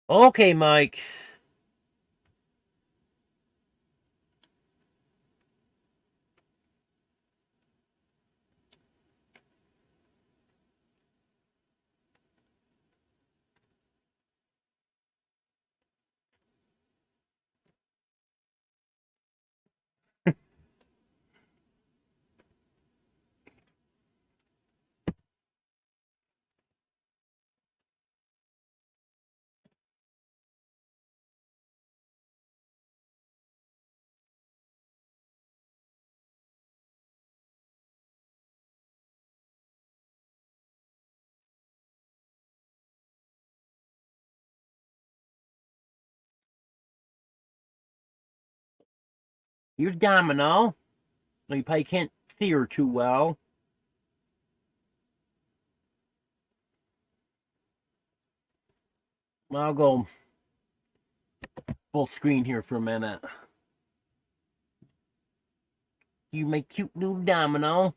[SPEAKER 1] Okay, Mike. You're Domino. You probably can't see her too well. I'll go full screen here for a minute. You my cute little Domino.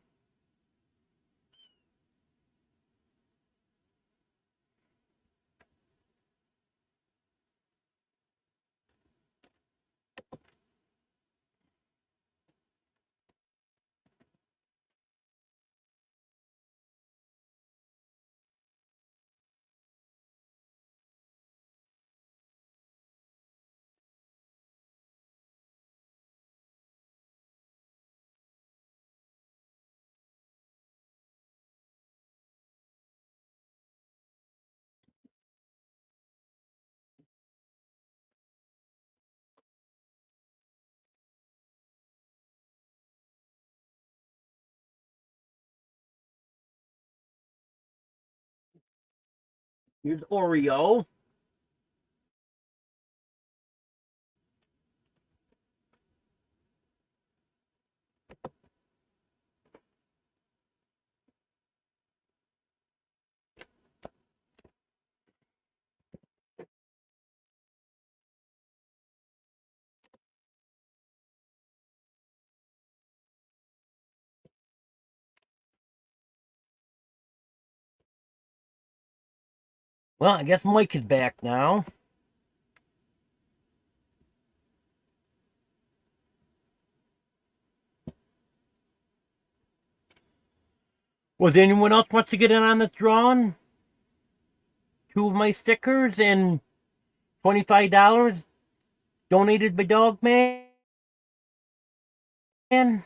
[SPEAKER 1] Here's Oreo. Well, I guess Mike is back now. Was anyone else wants to get in on this drawing? 2 of my stickers and $25 donated by Dogman. And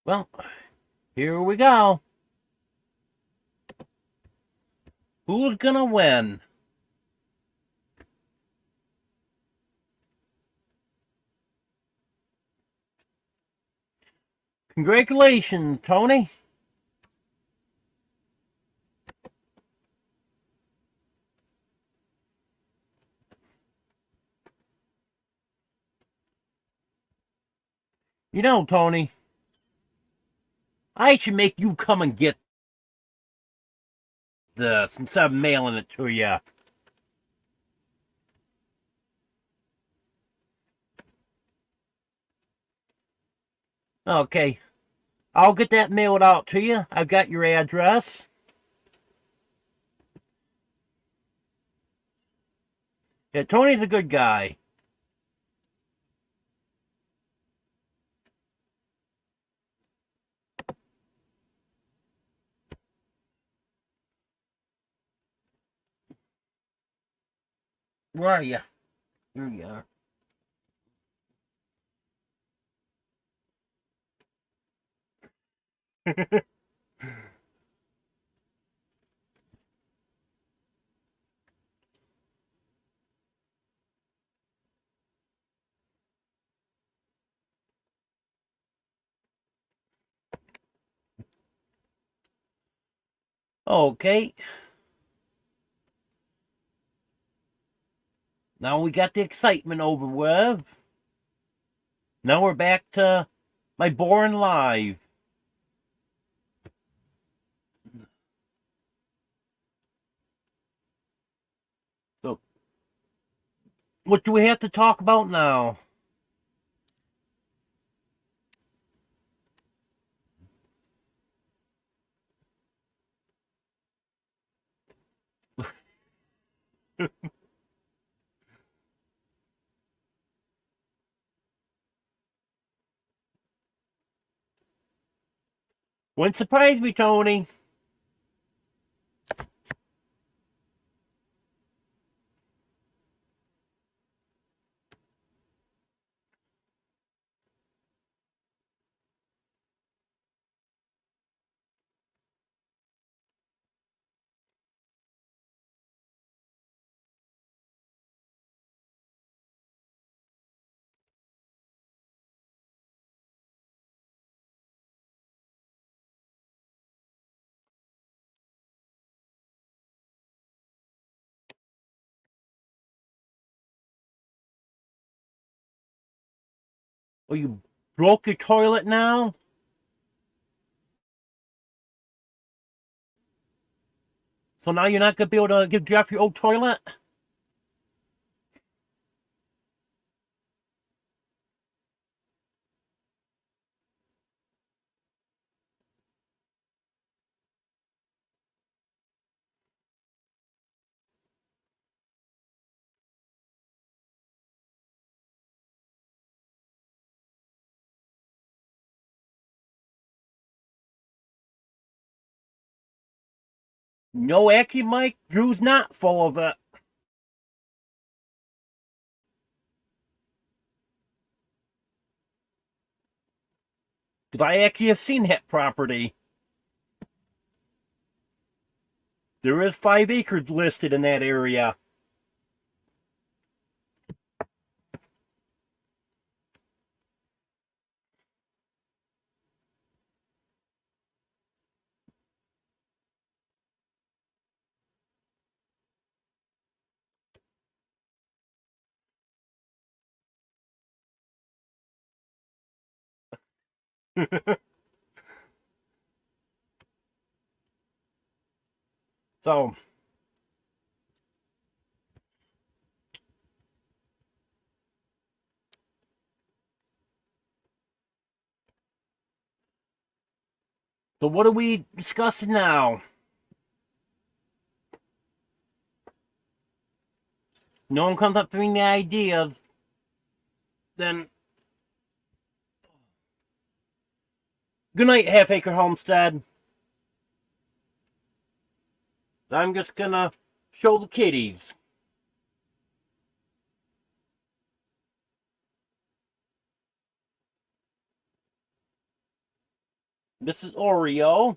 [SPEAKER 1] well, here we go. Who's gonna win? Congratulations, Tony. You know, Tony, I should make you come and get this instead of mailing it to you. Okay, I'll get that mailed out to you. I've got your address. Yeah, Tony's a good guy. Where are you? Here you are. Okay. Now we got the excitement over with. Now we're back to my boring live. So, what do we have to talk about now? Wouldn't surprise me, Tony. Oh, you broke your toilet now? So now you're not going to be able to give Jeff your old toilet? No, actually, Mike, Drew's not full of it. Because I actually have seen that property. There is 5 acres listed in that area. So, what are we discussing now? No one comes up to me the ideas, then Good night, Half Acre Homestead. I'm just gonna show the kitties. This is Oreo.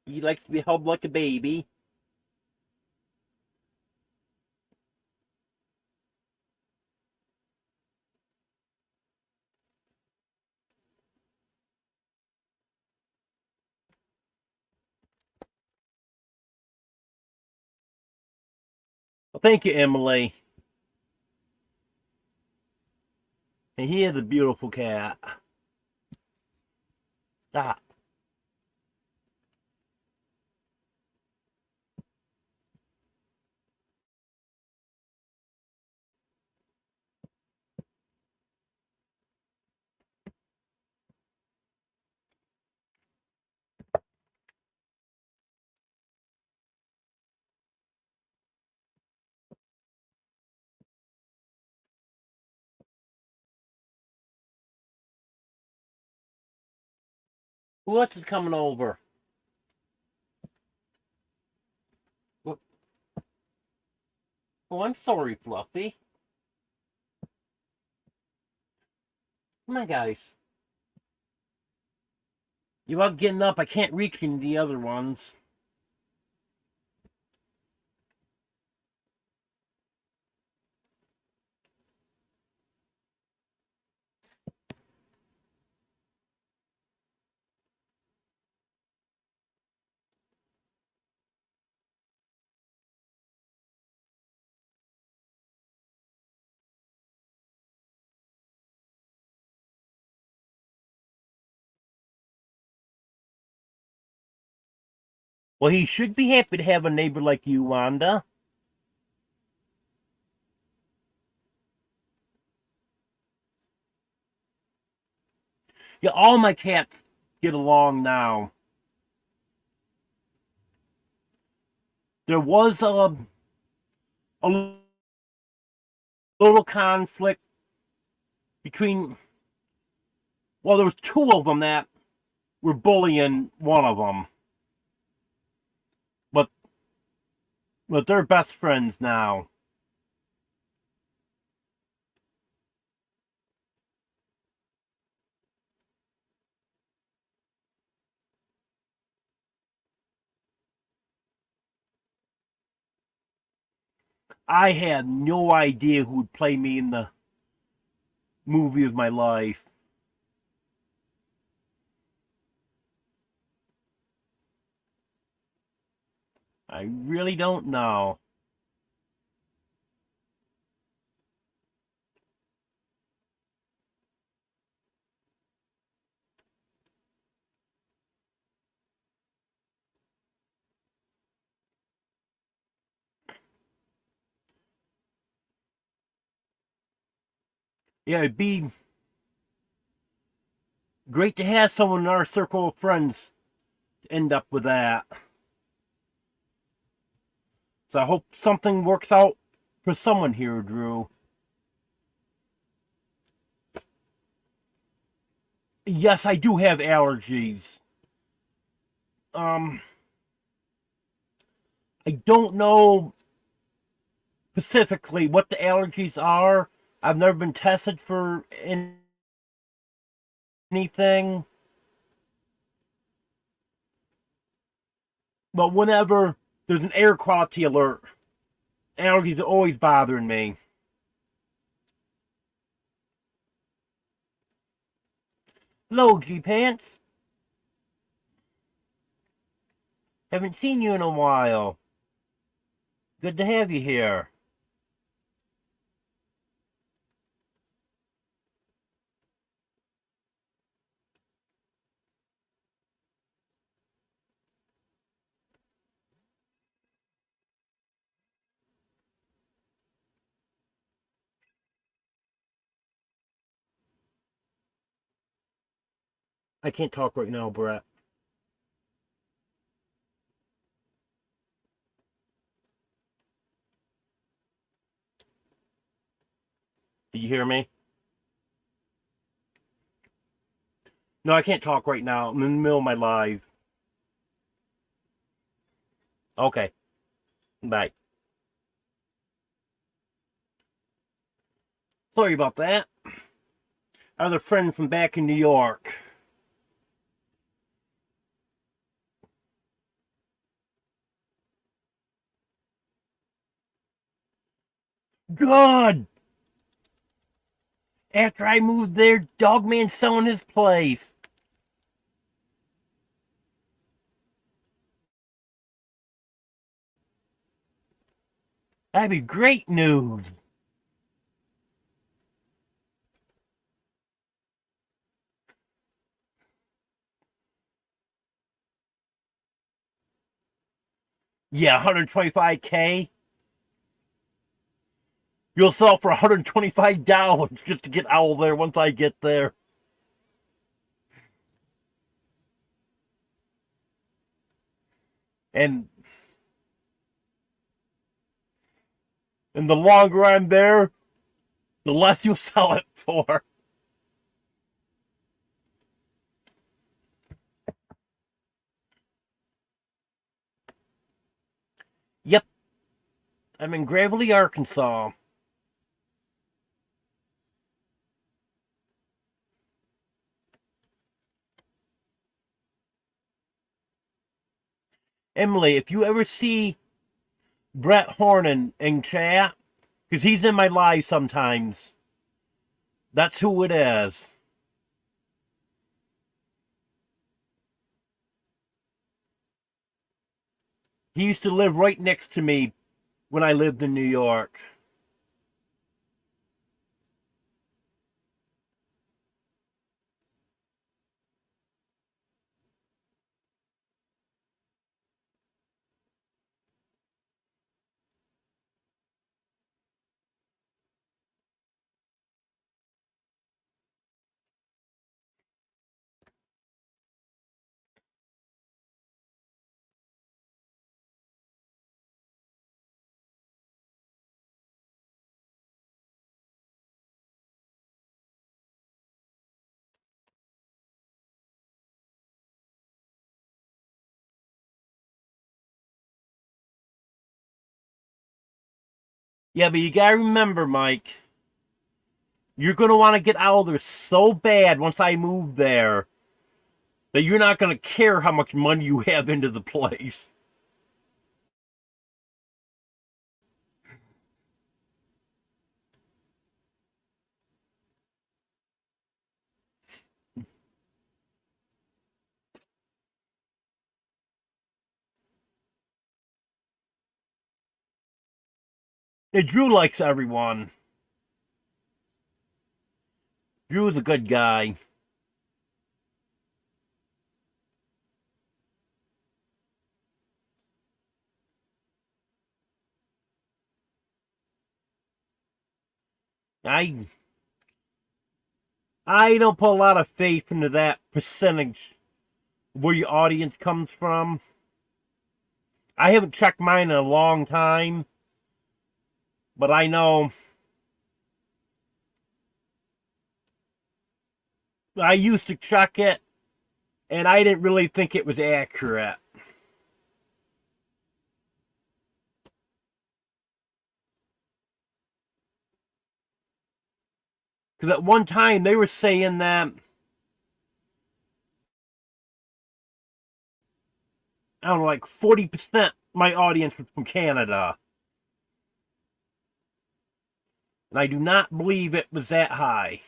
[SPEAKER 1] He likes to be held like a baby. Well, thank you, Emily. And he is a beautiful cat. Stop. Who else is coming over? Oh, I'm sorry, Fluffy. Come on, guys. You are getting up. I can't reach into the other ones. Well, he should be happy to have a neighbor like you, Wanda. Yeah, all my cats get along now. There was a little conflict between, well, there was two of them that were bullying one of them. But they're best friends now. I had no idea who would play me in the movie of my life. I really don't know. Yeah, it'd be great to have someone in our circle of friends end up with that. So I hope something works out for someone here, Drew. Yes, I do have allergies. Um, I don't know specifically what the allergies are. I've never been tested for anything. But whenever there's an air quality alert, allergies are always bothering me. Hello, G-Pants. Haven't seen you in a while. Good to have you here. I can't talk right now, Brett. Do you hear me? No, I can't talk right now. I'm in the middle of my live. Okay. Bye. Sorry about that. I have a friend from back in New York. God! After I moved there, Dogman's selling his place. That'd be great news. Yeah, 125K. You'll sell for $125 just to get out of there once I get there. And the longer I'm there, the less you'll sell it for. Yep, I'm in Gravely, Arkansas. Emily, if you ever see Brett Hornan in chat, because he's in my live sometimes, that's who it is. He used to live right next to me when I lived in New York. Yeah, but you gotta remember, Mike, you're gonna want to get out of there so bad once I move there that you're not gonna care how much money you have into the place. And Drew likes everyone. Drew's a good guy. I I don't put a lot of faith into that percentage where your audience comes from. I haven't checked mine in a long time, but I know I used to check it, and I didn't really think it was accurate. Because at one time they were saying that, I don't know, like 40% my audience was from Canada. And I do not believe it was that high.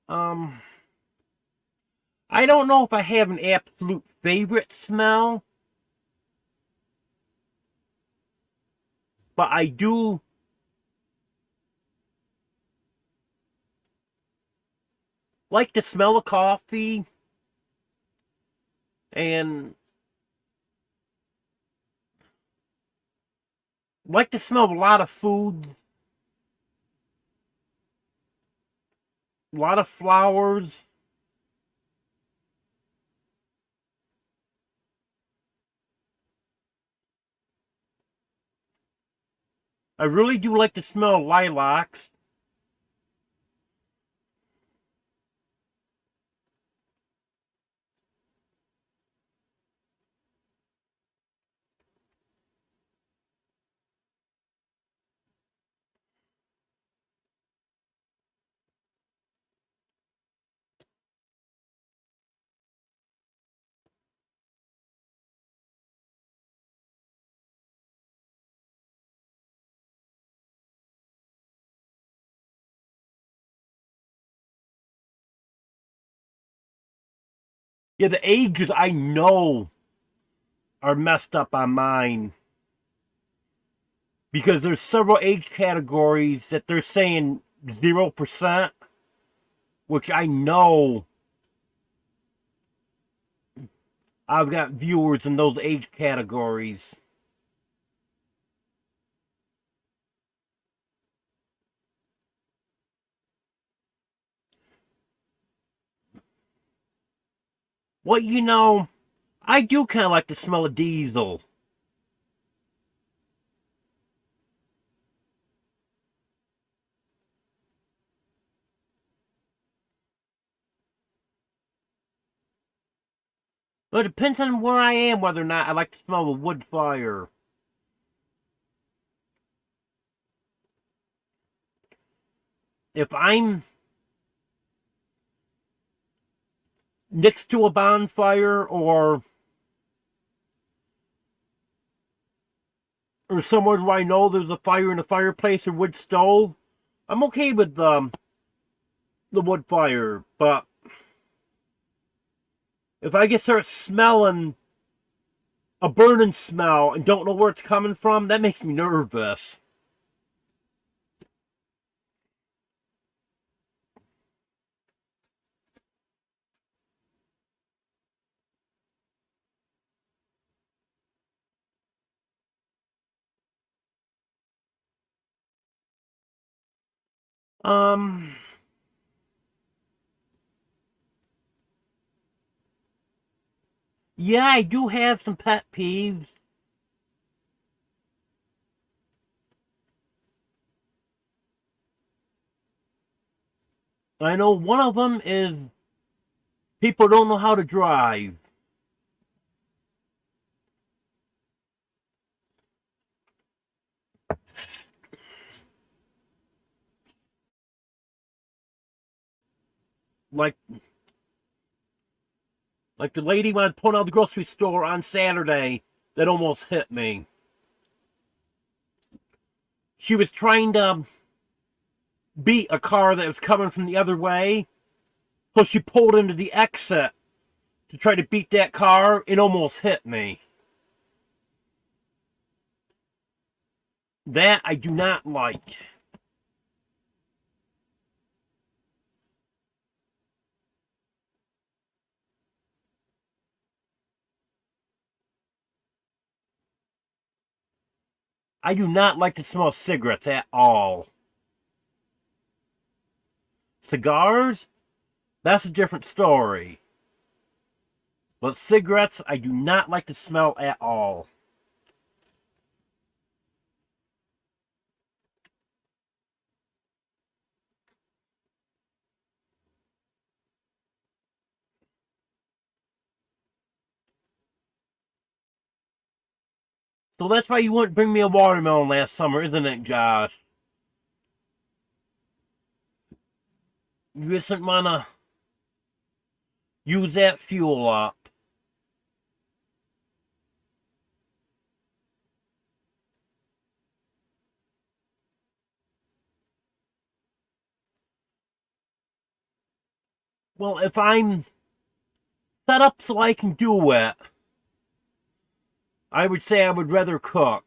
[SPEAKER 1] Um, I don't know if I have an absolute favorite smell, but I do like the smell of coffee and like the smell of a lot of foods, a lot of flowers. I really do like the smell of lilacs. Yeah, the ages I know are messed up on mine. Because there's several age categories that they're saying 0%, which I know I've got viewers in those age categories. Well, you know, I do kind of like the smell of diesel. But it depends on where I am whether or not I like the smell of a wood fire. If I'm next to a bonfire or somewhere where I know there's a fire in a fireplace or wood stove, I'm okay with the wood fire. But if I get start smelling a burning smell and don't know where it's coming from, that makes me nervous. Um, yeah, I do have some pet peeves. I know one of them is people don't know how to drive. Like like the lady when I pulled out of the grocery store on Saturday that almost hit me. She was trying to beat a car that was coming from the other way, so she pulled into the exit to try to beat that car and almost hit me. That I do not like. I do not like the smell of cigarettes at all. Cigars? That's a different story. But cigarettes, I do not like the smell at all. So that's why you wouldn't bring me a watermelon last summer, isn't it, Josh? You just didn't want to use that fuel up. Well, if I'm set up so I can do it, I would say I would rather cook.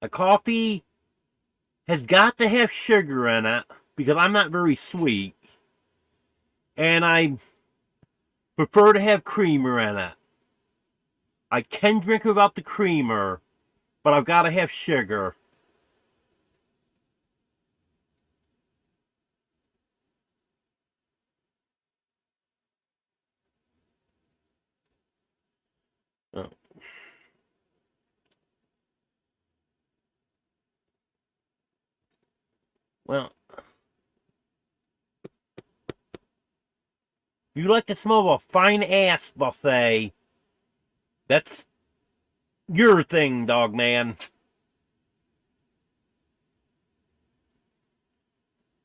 [SPEAKER 1] A coffee has got to have sugar in it because I'm not very sweet. And I prefer to have creamer in it. I can drink without the creamer, but I've got to have sugar. Well, if you like the smell of a fine ass buffet, that's your thing, dog man.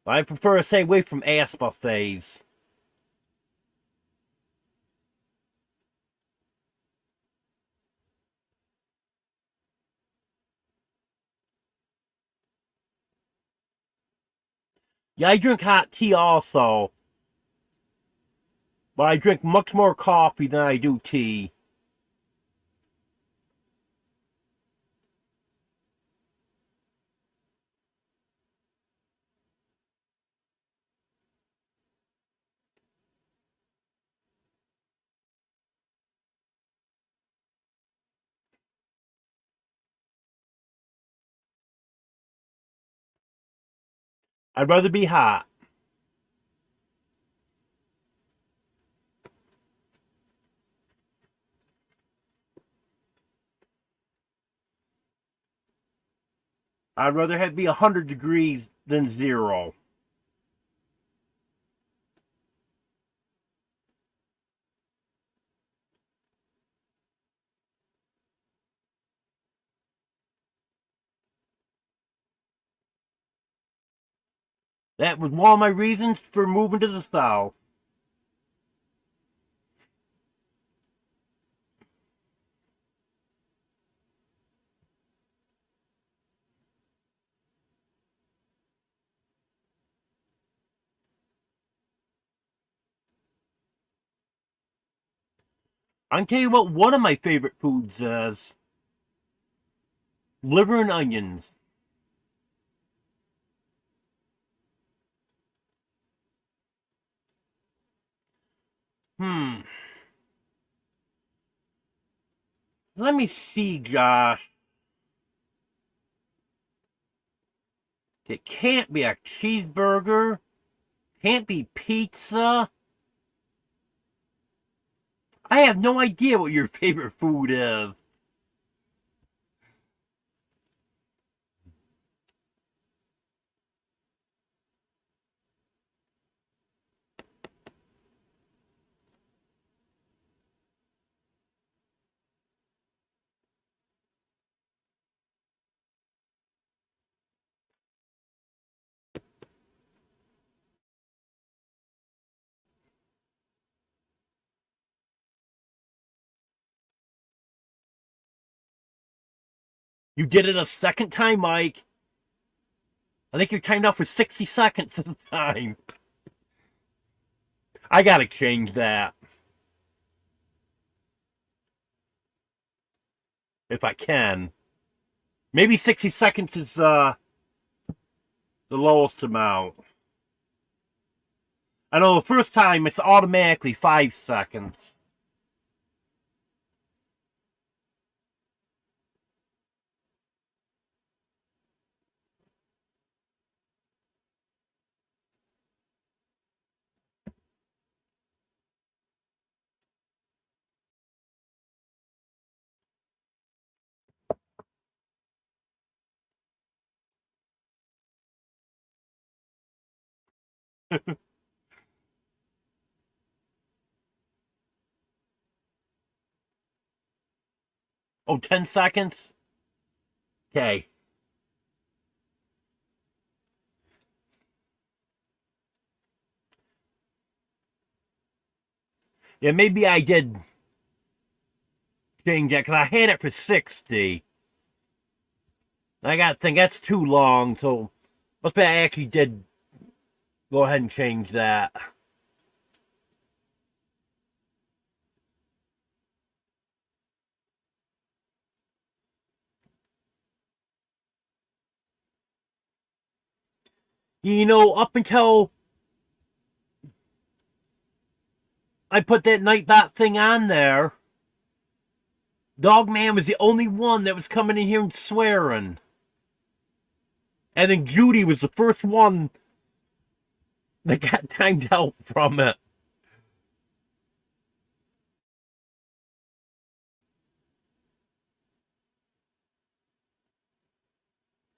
[SPEAKER 1] I prefer to stay away from ass buffets. Yeah, I drink hot tea also, but I drink much more coffee than I do tea. I'd rather be hot. I'd rather have it be 100 degrees than 0. That was one of my reasons for moving to the South. I can tell you what one of my favorite foods is. Liver and onions. Hmm. Let me see, Josh. It can't be a cheeseburger. Can't be pizza. I have no idea what your favorite food is. You did it a second time, Mike. I think you're timed out for 60 seconds this time. I gotta change that. If I can. Maybe 60 seconds is the lowest amount. I know the first time it's automatically 5 seconds. Oh, 10 seconds? Okay. Yeah, maybe I did change that because I had it for 60. I gotta think that's too long, so let's bet I actually did go ahead and change that. You know, up until I put that Nightbot thing on there, Dogman was the only one that was coming in here and swearing. And then Judy was the first one that got timed out from it.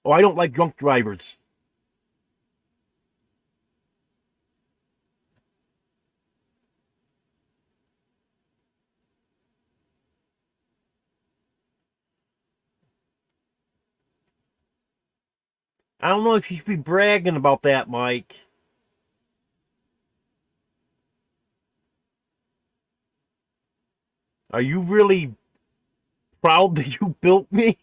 [SPEAKER 1] Oh, I don't like drunk drivers. I don't know if you should be bragging about that, Mike. Are you really proud that you built me?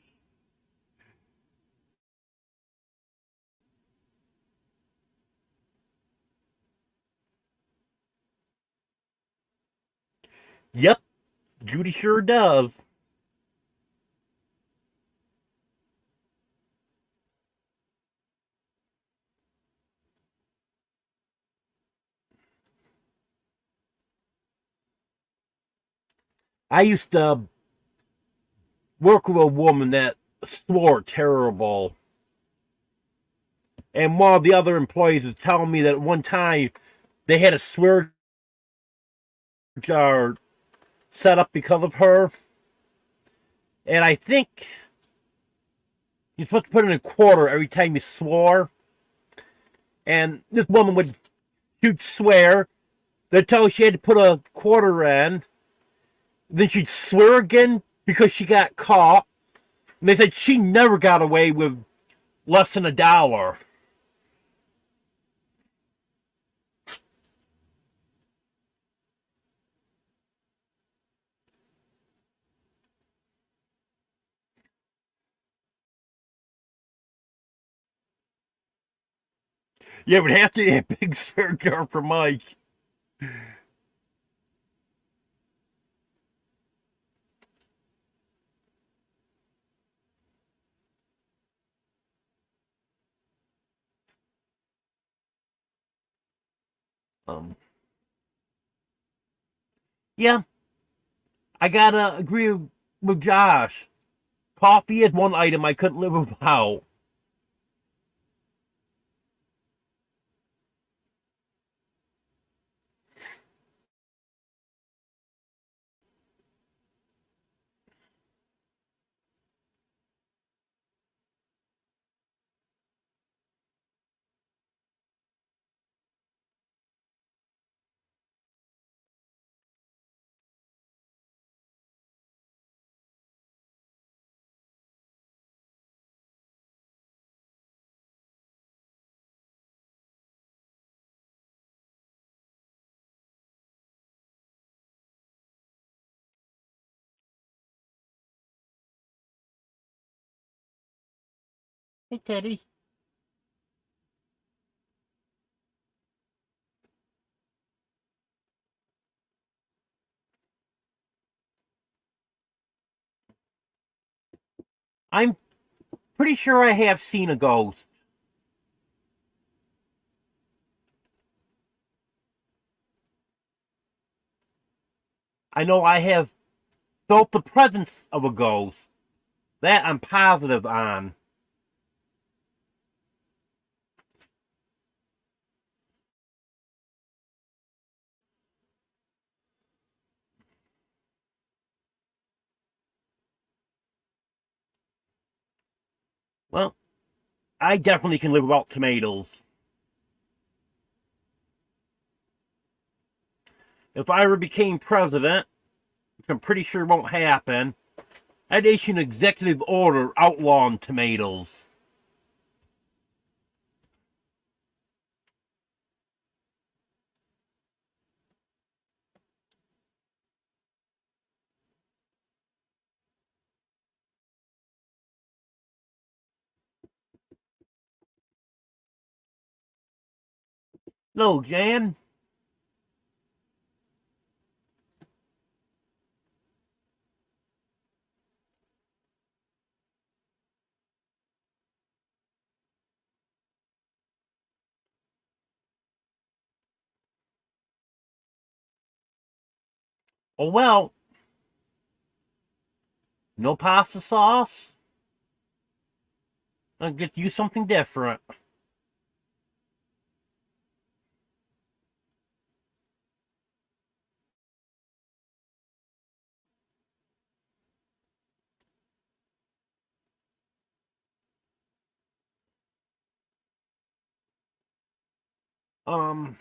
[SPEAKER 1] Yep, Judy sure does. I used to work with a woman that swore terrible. And one of the other employees was telling me that one time they had a swear jar set up because of her. And I think you're supposed to put in a quarter every time you swore. And this woman would, she'd swear. They'd tell her she had to put a quarter in. Then she'd swear again because she got caught. And they said she never got away with less than $1. Yeah, it would have to be a big swear jar for Mike. Um, yeah, I gotta agree with Josh. Coffee is one item I couldn't live without. Hey, Teddy. I'm pretty sure I have seen a ghost. I know I have felt the presence of a ghost. That I'm positive on. Well, I definitely can live without tomatoes. If I ever became president, which I'm pretty sure won't happen, I'd issue an executive order outlawing tomatoes. No, Jan. Oh well, no pasta sauce. I'll get you something different. Um,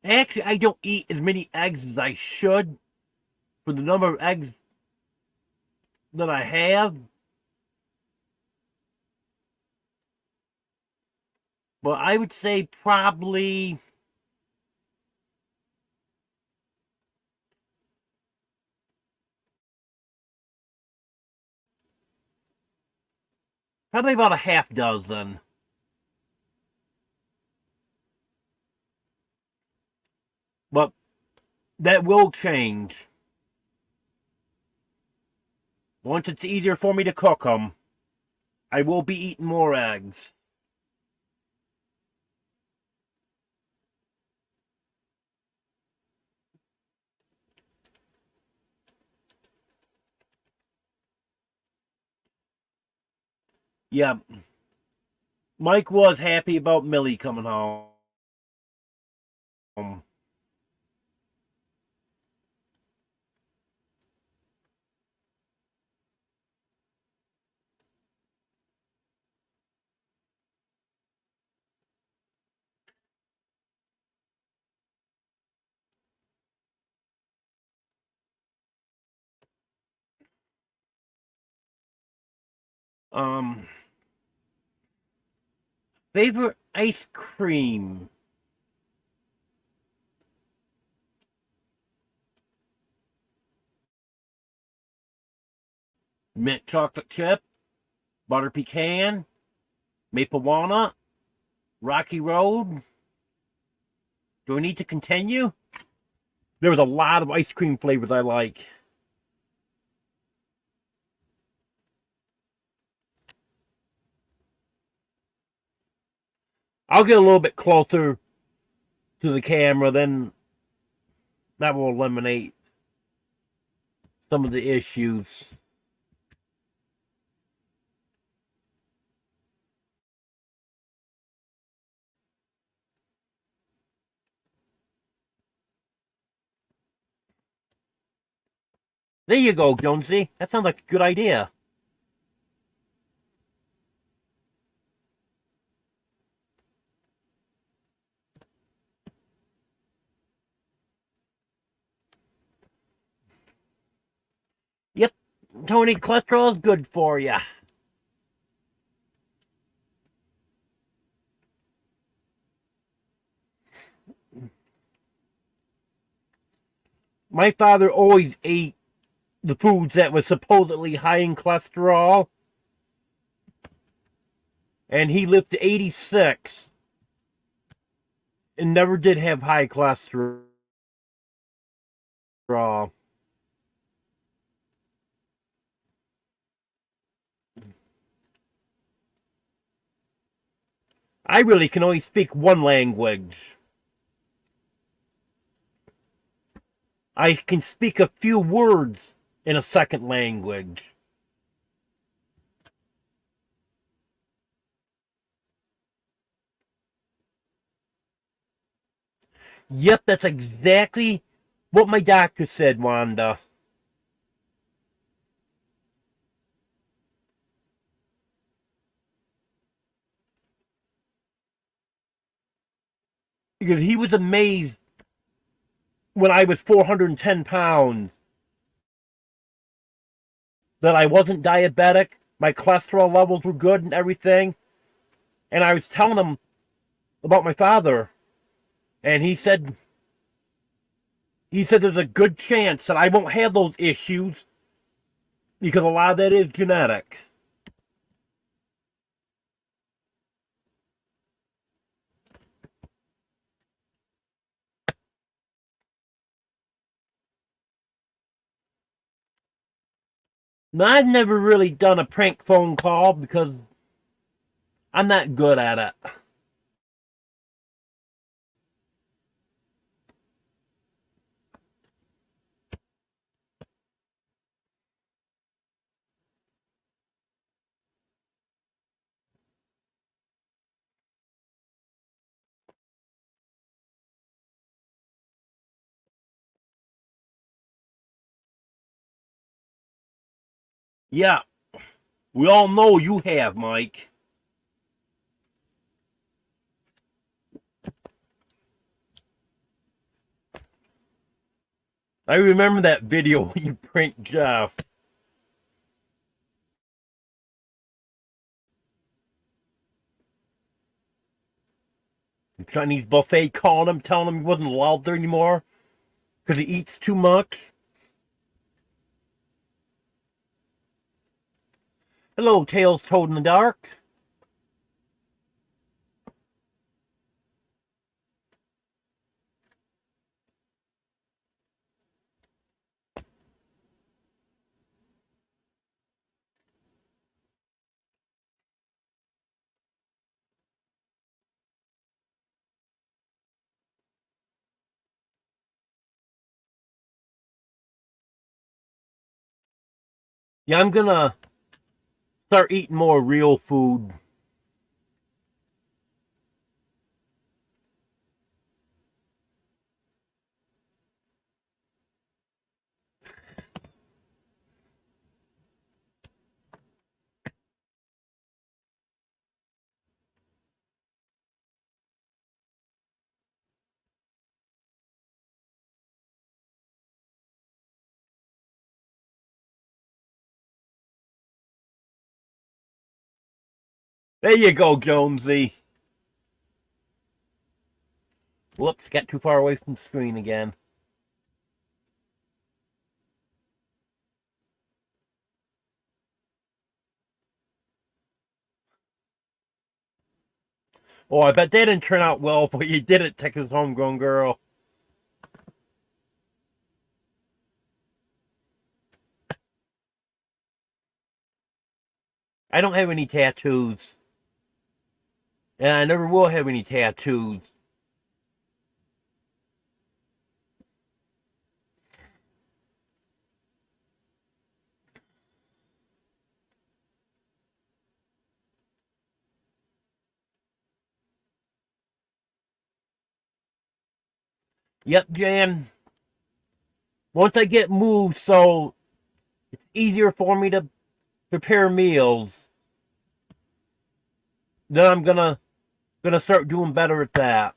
[SPEAKER 1] Actually, I don't eat as many eggs as I should for the number of eggs that I have. But I would say probably about a half dozen. But that will change. Once it's easier for me to cook them, I will be eating more eggs. Yeah, Mike was happy about Millie coming home. Um, Favorite ice cream? Mint chocolate chip, butter pecan, maple walnut, rocky road. Do I need to continue? There was a lot of ice cream flavors I like. I'll get a little bit closer to the camera, then that will eliminate some of the issues. There you go, Jonesy. That sounds like a good idea. Yep, Tony, cholesterol is good for you. My father always ate the foods that was supposedly high in cholesterol, and he lived to 86 and never did have high cholesterol. I really can only speak one language. I can speak a few words in a second language. Yep, that's exactly what my doctor said, Wanda. Because he was amazed when I was 410 pounds that I wasn't diabetic, my cholesterol levels were good and everything. And I was telling him about my father, and he said there's a good chance that I won't have those issues because a lot of that is genetic. Now, I've never really done a prank phone call because I'm not good at it. Yeah, we all know you have, Mike. I remember that video when you pranked Jeff. Chinese buffet calling him, telling him he wasn't allowed there anymore because he eats too much. Hello, Tales Told in the Dark. Yeah, I'm gonna start eating more real food. There you go, Jonesy. Whoops, got too far away from the screen again. Oh, I bet that didn't turn out well, but you did it, Texas Homegrown Girl. I don't have any tattoos. And I never will have any tattoos. Yep, Jan. Once I get moved, so it's easier for me to prepare meals, then I'm gonna start doing better at that.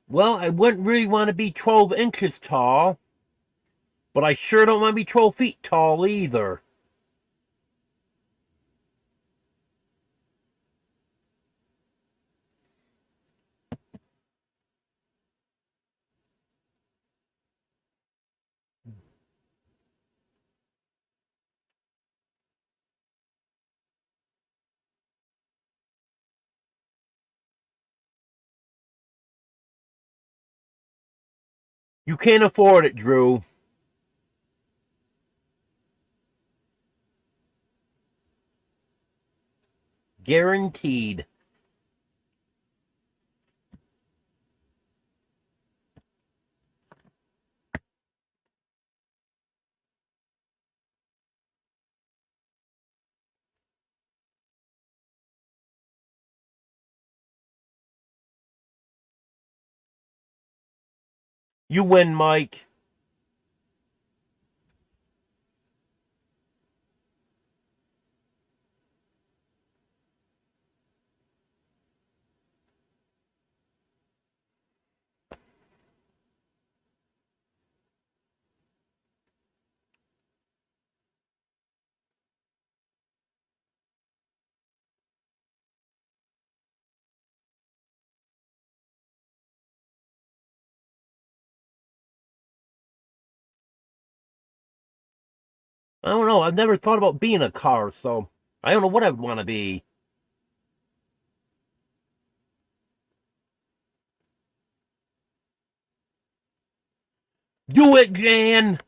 [SPEAKER 1] Well, I wouldn't really want to be 12 inches tall, but I sure don't want to be 12 feet tall either. You can't afford it, Drew. Guaranteed. You win, Mike. I don't know. I've never thought about being a car, so I don't know what I'd want to be. Do it, Jan!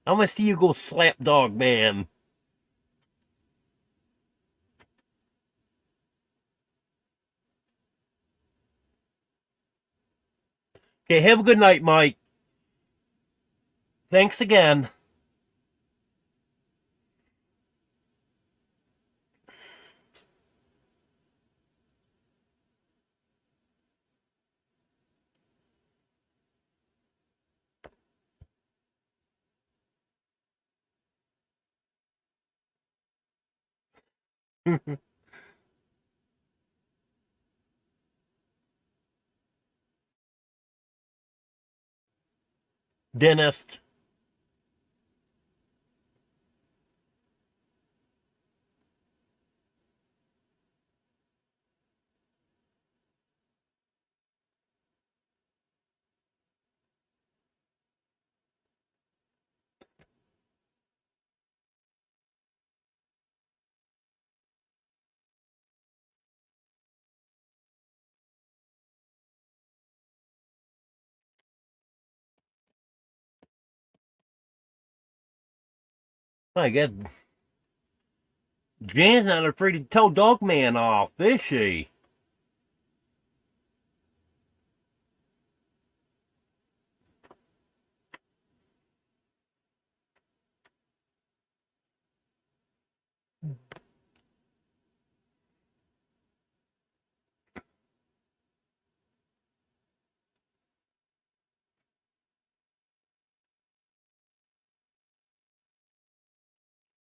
[SPEAKER 1] I'm gonna see you go slap dog man. Okay, have a good night, Mike. Thanks again. Dentist. I guess Jan's not afraid to tell Dogman off, is she?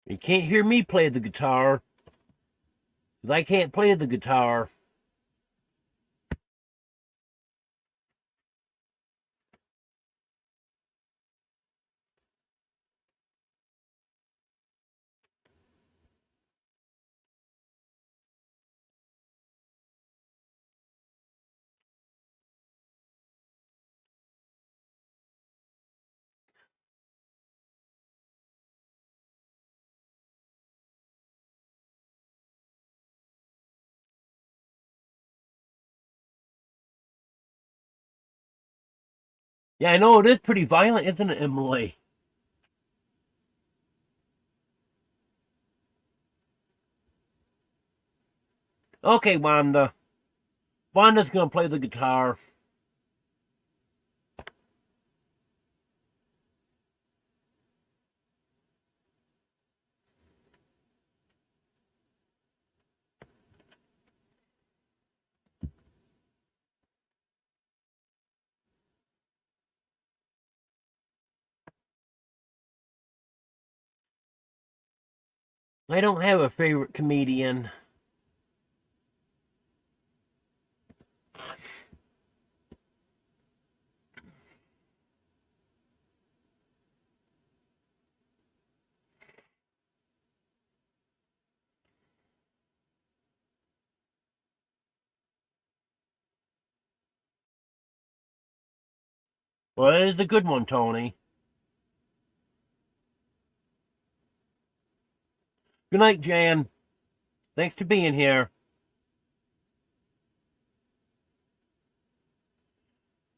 [SPEAKER 1] You can't hear me play the guitar, 'cause I can't play the guitar. Yeah, I know it is pretty violent, isn't it, Emily? Okay, Wanda. Wanda's gonna play the guitar. I don't have a favorite comedian. Well, it is a good one, Tony. Good night, Jan. Thanks for being here.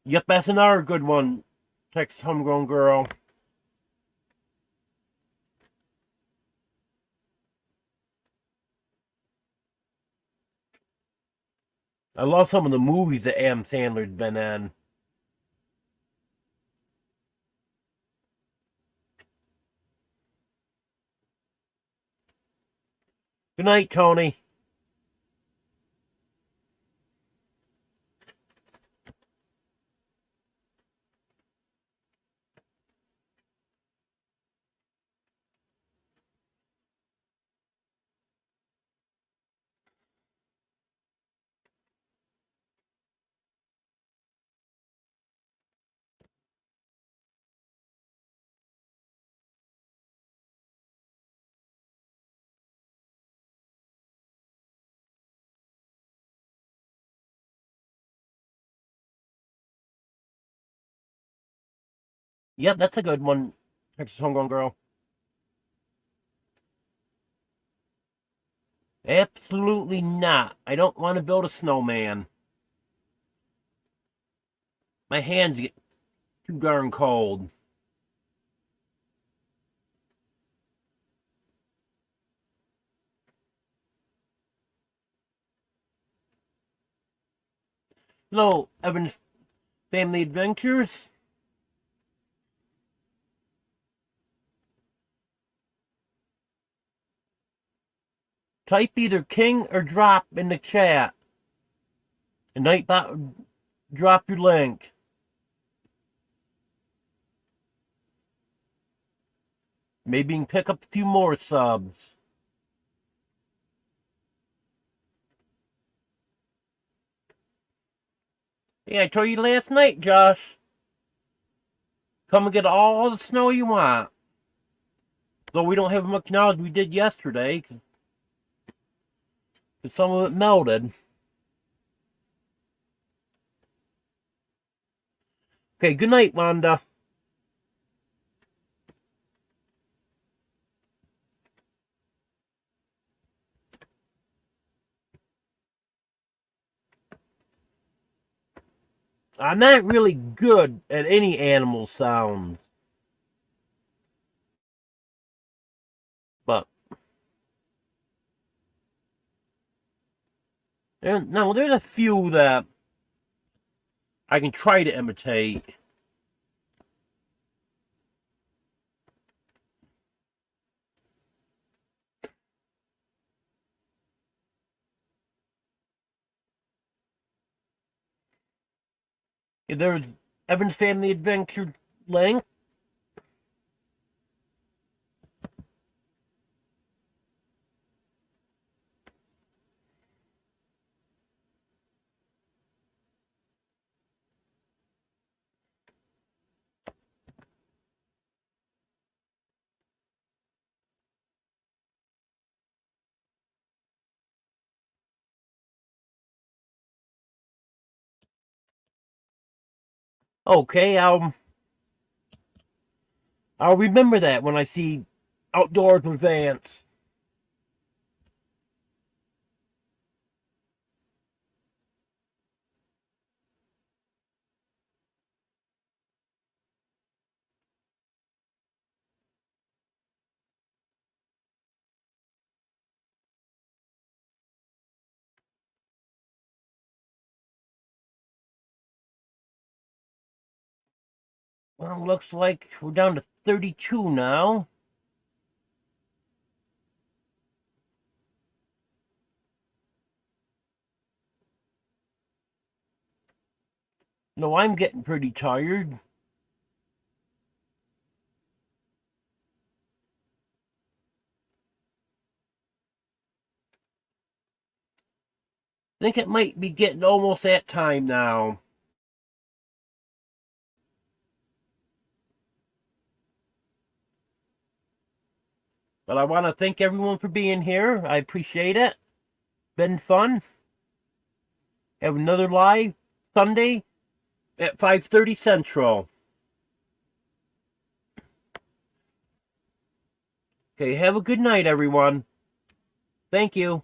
[SPEAKER 1] Yep, that's another good one. Texas Homegrown Girl. I love some of the movies that Adam Sandler's been in. Good night, Tony. Yep, that's a good one. Texas Homegrown Girl. Absolutely not. I don't want to build a snowman. My hands get too darn cold. Hello, Evan's Family Adventures. Type either king or drop in the chat. And Nightbot, drop your link. Maybe you can pick up a few more subs. Yeah, I told you last night, Josh. Come and get all the snow you want. Though we don't have as much now as we did yesterday, because some of it melted. Okay, good night, Wanda. I'm not really good at any animal sounds. But no, there's a few that I can try to imitate. There's Evan's Family Adventure Link. Okay, I'll remember that when I see Outdoors with Vance. Well, looks like we're down to 32 now. No, I'm getting pretty tired. Think it might be getting almost that time now. But I want to thank everyone for being here. I appreciate it. Been fun. Have another live Sunday at 5:30 Central. Okay, have a good night, everyone. Thank you.